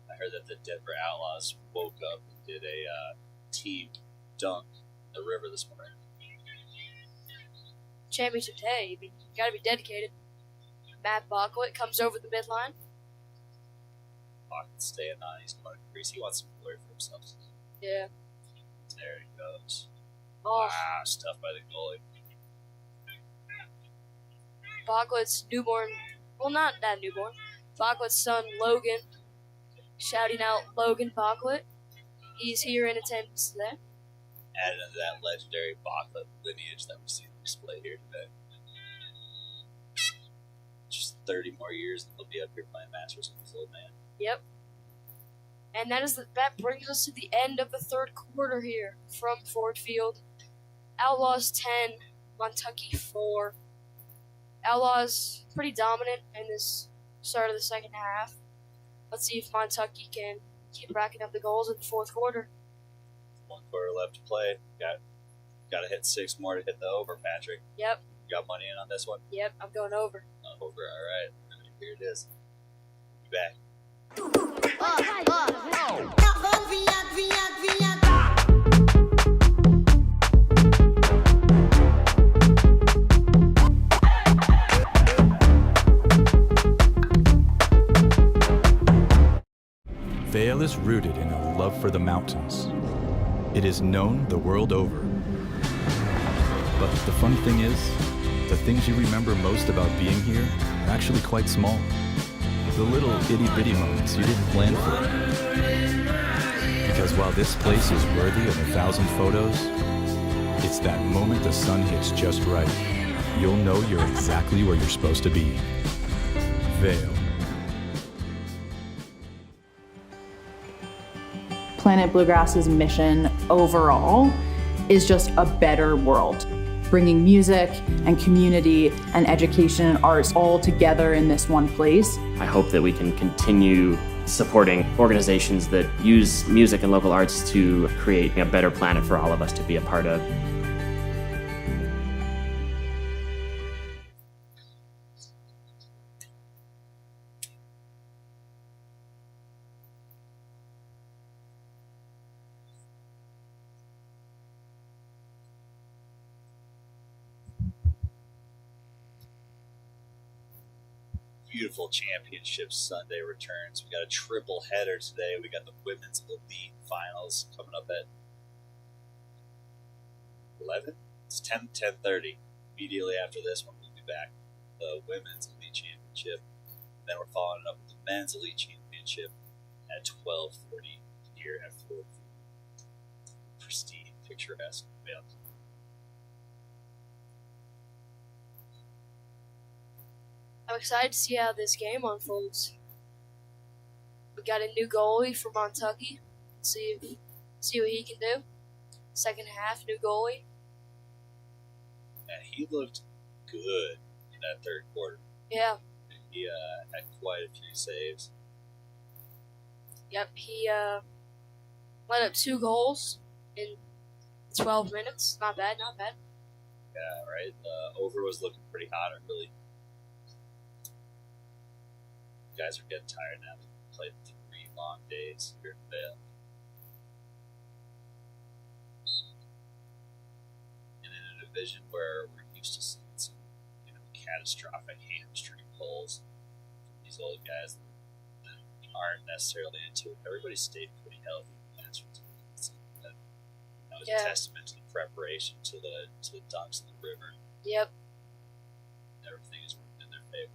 I heard that the Denver Outlaws woke up and did a team dunk in the river this morning. Championship day. I mean, you gotta be dedicated. Matt Bockwit comes over the midline. Pocket's staying on. He's going to Greece. He wants some glory for himself. Yeah. There he goes. Oh, Wow, stuffed by the goalie. Bockwit's newborn. Well, not that newborn. Bockwit's son, Logan. Shouting out Logan Bockwit. He's here in attendance today. Added into that legendary Bockwit lineage that we see on display here today. Just 30 more years and he'll be up here playing Masters with his old man. Yep. And that brings us to the end of the third quarter here from Ford Field. Outlaws 10, Montucky 4. Outlaws pretty dominant in this start of the second half. Let's see if Montucky can keep racking up the goals in the fourth quarter. 1 quarter left to play. Got to hit 6 more to hit the over, Patrick. Yep. You got money in on this one? Yep, I'm going over. Over, all right. Here it is. Be back. Vail is rooted in a love for the mountains. It is known the world over. But the fun thing is, the things you remember most about being here are actually quite small. The little itty-bitty moments you didn't plan for. Because while this place is worthy of 1,000 photos, it's that moment the sun hits just right. You'll know you're exactly where you're supposed to be. Vail. Planet Bluegrass's mission overall is just a better world, bringing music and community and education and arts all together in this one place. I hope that we can continue supporting organizations that use music and local arts to create a better planet for all of us to be a part of. Beautiful championship Sunday returns. We got a triple header today. We got the women's elite finals coming up at 11. It's 10:30. Immediately after this one, we'll be back. The women's elite championship. Then we're following it up with the men's elite championship at 12:30 here at Ford. Pristine, picturesque Vail. I'm excited to see how this game unfolds. We got a new goalie for Montucky. See what he can do. Second half, new goalie. And he looked good in that third quarter. Yeah. He had quite a few saves. Yep, he let up 2 goals in 12 minutes. Not bad, not bad. Yeah, right. The over was looking pretty hot early. Guys are getting tired now. They played 3 long days here in Vail. And in a division where we're used to seeing some, catastrophic hamstring pulls from these old guys that aren't necessarily into it. Everybody stayed pretty healthy in the Masters. That was a testament to the preparation to the dunks in the river. Yep. Everything is working in their favor.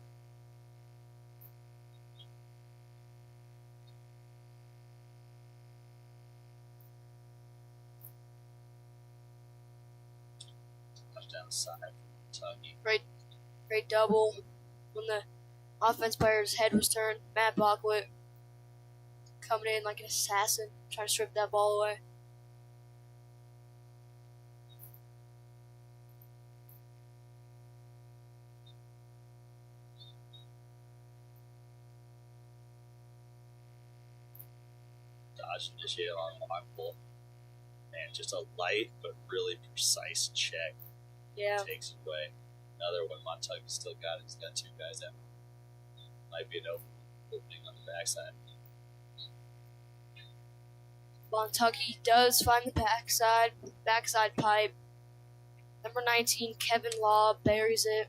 Touchdown side from Montucky. Great double. When the offense player's head was turned, Matt Bockwit coming in like an assassin, trying to strip that ball away. Dodge initiated on a long pull. Man, man, just a light but really precise check takes it away. Another one, Montucky's still got it. He's got two guys out. Might be an opening on the backside. Montucky does find the backside pipe. Number 19, Kevin Law, buries it.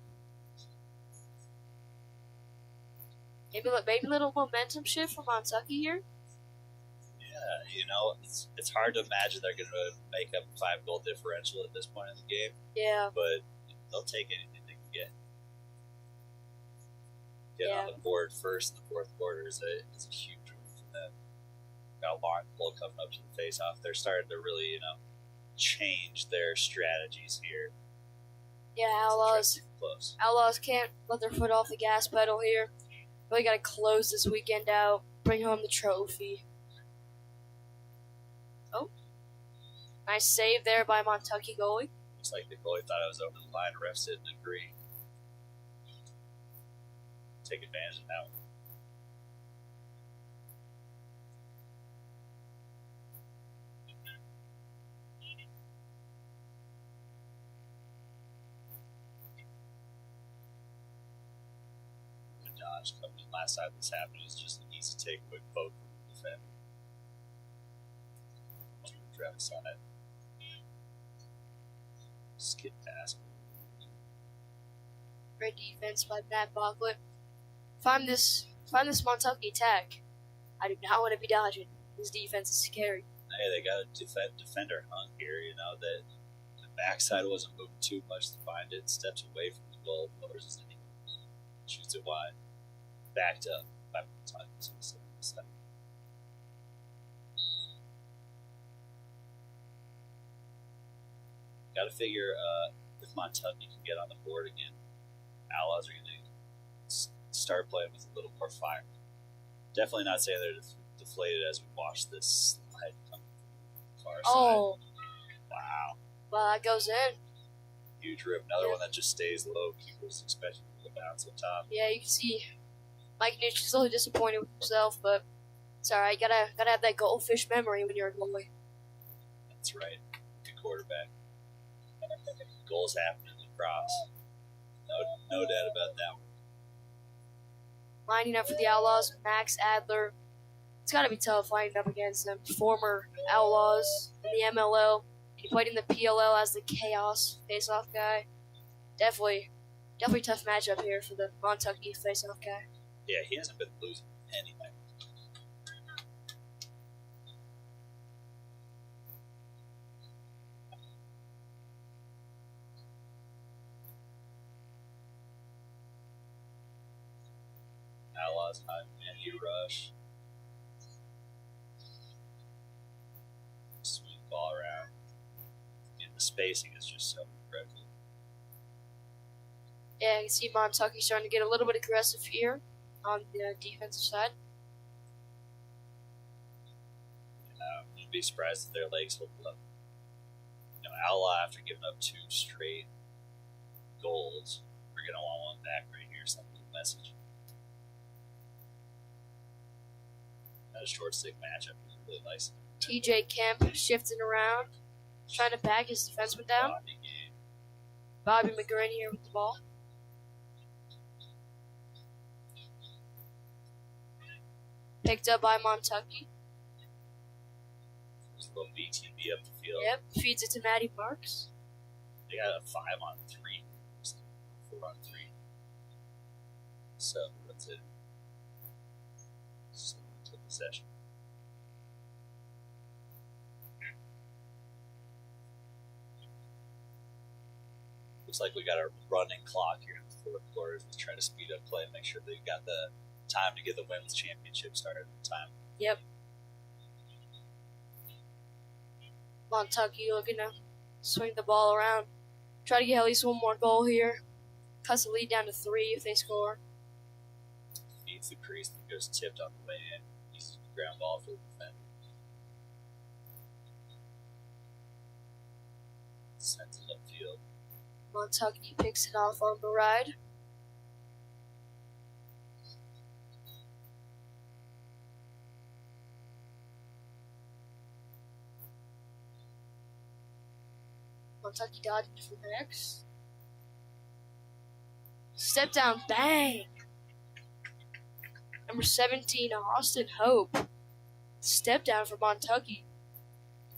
Maybe a little momentum shift for Montucky here. Yeah, you know, it's hard to imagine they're going to make up a 5-goal differential at this point in the game. Yeah. But they'll take anything they can get. Get on the board first in the fourth quarter is a huge win for them. Got Long Bull coming up to the face-off. They're starting to really, change their strategies here. Yeah, Outlaws can't let their foot off the gas pedal here. Really got to close this weekend out, bring home the trophy. Oh, nice save there by Montucky goalie. Looks like the goalie thought it was over the line. Refs didn't agree. Take advantage of that one. Dodge coming in last time this happened was just an easy take, quick poke from the defender. Travis on it. Skid pass. Great defense by Matt Bocklett. Find this Montucky attack. I do not want to be dodging. This defense is scary. Hey, they got a defender hung here, that the backside wasn't moving too much to find it. Steps away from the goal, lowers his knee, shoots it wide. Backed up by Montucky. Got to figure if Montucky can get on the board again, Outlaws are going to start playing with a little more fire. Definitely not saying they're deflated as we watch this slide come from the far side. Wow. Well, that goes in. Huge rip. Another one that just stays low. Keeper's expecting to bounce on top. Yeah, you can see Mike Nitsch is a little disappointed with himself, but it's all right. Gotta have that goldfish memory when you're a goalie. That's right. Good quarterback. Goals happen in lacrosse. No doubt about that one. Lining up for the Outlaws, Max Adler. It's got to be tough lining up against them. Former Outlaws in the MLL. He played in the PLL as the Chaos face-off guy. Definitely tough matchup here for the Montucky face-off guy. Yeah, he hasn't been losing anything. Outlaws high man, you rush. Swing the ball around. And the spacing is just so incredible. Yeah, you can see Montucky starting to get a little bit aggressive here on the defensive side. You'd be surprised if their legs hold up. Outlaw, after giving up 2 straight goals, we're going to want one back right here. Some little message. That short stick matchup is really nice. TJ Kemp shifting around, trying to back his defenseman down. Bobby McGrin here with the ball. Picked up by Montucky. There's a little BTB up the field. Yep, feeds it to Matty Marks. They got a 5-on-3. 4-on-3. So, that's it. So, to possession. Looks like we got a running clock here in the fourth quarter as we try to speed up play and make sure they've got the time to get the women's championship started in time. Yep. Montucky looking to swing the ball around. Try to get at least one more goal here. Cuts the lead down to 3 if they score. Feeds the crease that goes tipped on the way in. Easy ground ball for the defender. Sends it upfield. Montucky picks it off on the ride. Montucky dodging for the next. Step down, bang! Number 17, Austin Hope. Step down for Montucky.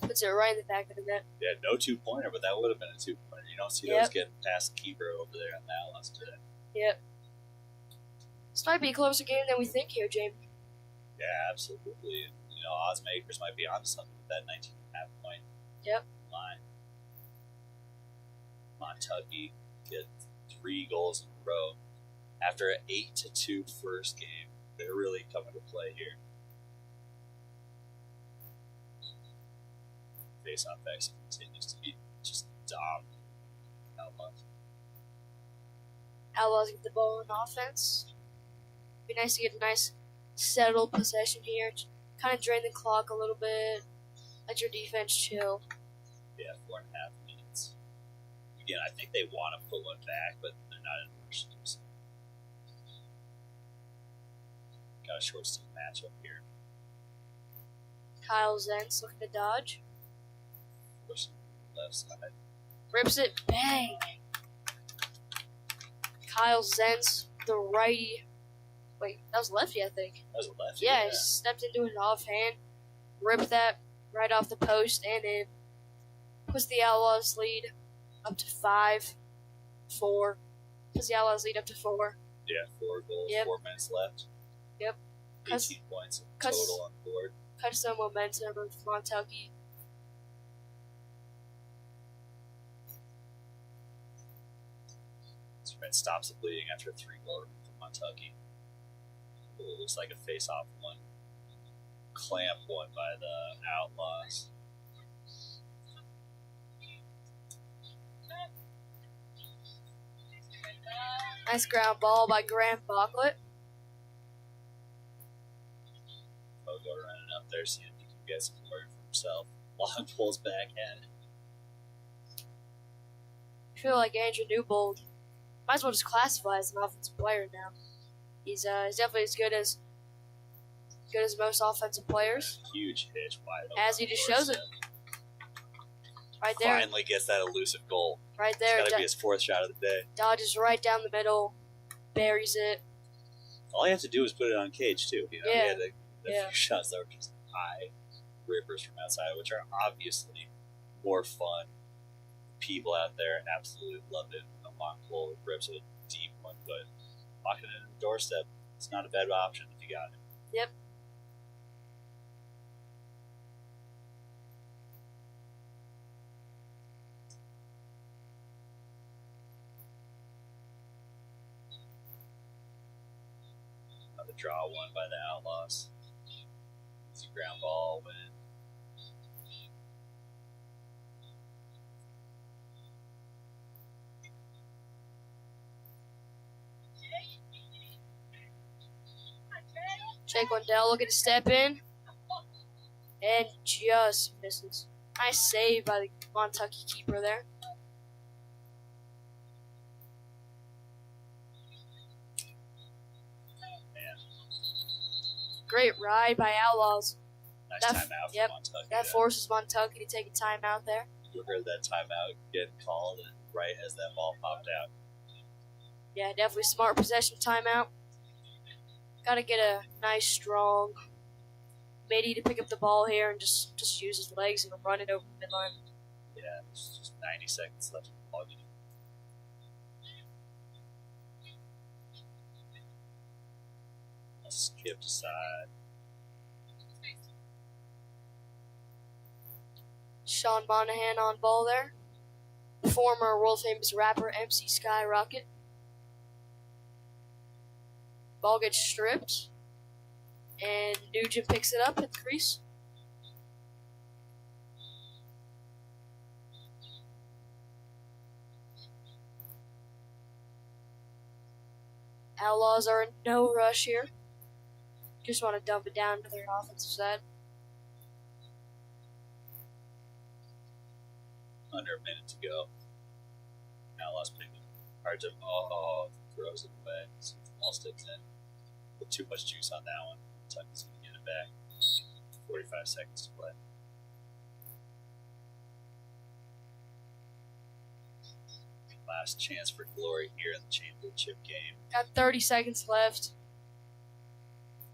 Puts it right in the back of the net. Yeah, no 2-pointer, but that would have been a 2-pointer. You don't see those getting past the keeper over there on the Outlaws today. Yep. This might be a closer game than we think here, Jamie. Yeah, absolutely. You know, Osmakers might be onto something with that 19.5 point line. Montucky get 3 goals in a row. After an 8-2 first game, they're really coming to play here. Face-off action continues to be just dominant. Outlaws get the ball in offense. Be nice to get a nice settled possession here. Kind of drain the clock a little bit. Let your defense chill. Yeah, 4.5 minutes. Again, I think they want to put one back, but they're not in a rush to do so. Got a short stick matchup here. Kyle Zentz looking to dodge. Pushing left side. Rips it, bang! Kyle Zentz, the righty. Wait, that was lefty, I think. That was a lefty. Yeah, he stepped into it offhand, ripped that right off the post, and it puts the Outlaws lead up to 5-4. Puts the Outlaws lead up to 4. Yeah, 4 goals, 4 minutes left. Yep. 18 points total on the board. Cuts some momentum of Montucky. Sprint stops the bleeding after a 3-goal run from Montucky. Ooh, looks like a face-off one. Clamp one by the Outlaws. Nice ground ball by Graham Bocklet. Pogo running up there, seeing if he can get some word for himself. Long pulls backhand. I feel like Andrew Newbold might as well just classify as an offensive player now. He's definitely as good as most offensive players. Huge hitch, wide open. As he just shows it. Right there. Finally gets that elusive goal. Right there. It's got to be his 4th shot of the day. Dodges right down the middle, buries it. All you have to do is put it on cage, too. You know, Yeah. he had a few shots that were just high rippers from outside, which are obviously more fun. People out there absolutely love it. A long pull rips a deep one, but walking in the doorstep, it's not a bad option if you got it. Yep. Another draw one by the Outlaws. Easy ground ball win. Jake Wendell looking to step in. And just misses. Nice save by the Montucky keeper there. Man, Great ride by Outlaws. nice timeout yep, from Montucky. That forces Montucky to take a timeout there. You heard that timeout getting called and right as that ball popped out. Yeah, definitely smart possession timeout. Got to get a nice, strong midi to pick up the ball here and just use his legs and run it over the midline. Yeah, there's just 90 seconds left in the ball game. Skipped aside. Sean Monahan on ball there. Former world-famous rapper MC Skyrocket. Ball gets stripped. And Nugent picks it up at the crease. Outlaws are in no rush here. Just want to dump it down to their offensive side. Under a minute to go. Outlaws picking hard to throws it away. Some ball sticks in. Put too much juice on that one. Tucky's going to get it back. 45 seconds to play. last chance for glory here in the championship game. Got 30 seconds left.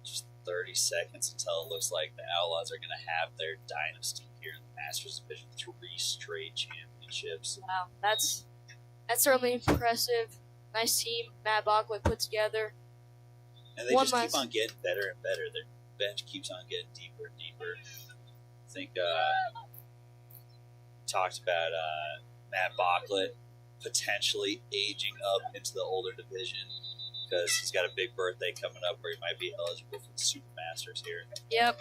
Just 30 seconds until it looks like the Outlaws are going to have their dynasty here in the Masters Division. 3 straight championships. Wow, that's certainly impressive. Nice team Matt Bockley put together. And they just keep on getting better and better. Their bench keeps on getting deeper and deeper. I think talked about Matt Bocklett potentially aging up into the older division because he's got a big birthday coming up where he might be eligible for the Super Masters here. Yep.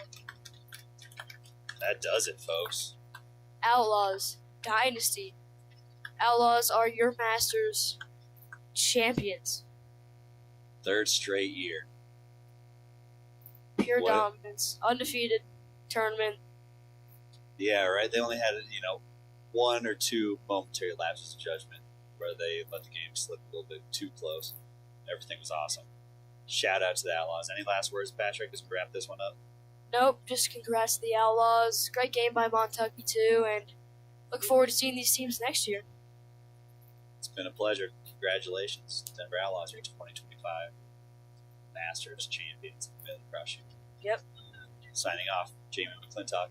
That does it, folks. Outlaws Dynasty. Outlaws are your Masters champions. 3rd straight year. Pure dominance. Undefeated tournament. Yeah, right. They only had, 1 or 2 momentary lapses of judgment where they let the game slip a little bit too close. Everything was awesome. Shout out to the Outlaws. Any last words, Patrick, as we wrap this one up? Nope, just congrats to the Outlaws. Great game by Montucky, too, and look forward to seeing these teams next year. It's been a pleasure. Congratulations, Denver Outlaws, your 2025 Masters champions of Vail Lacrosse Shootout. Yep. Signing off, Jamie McClintock.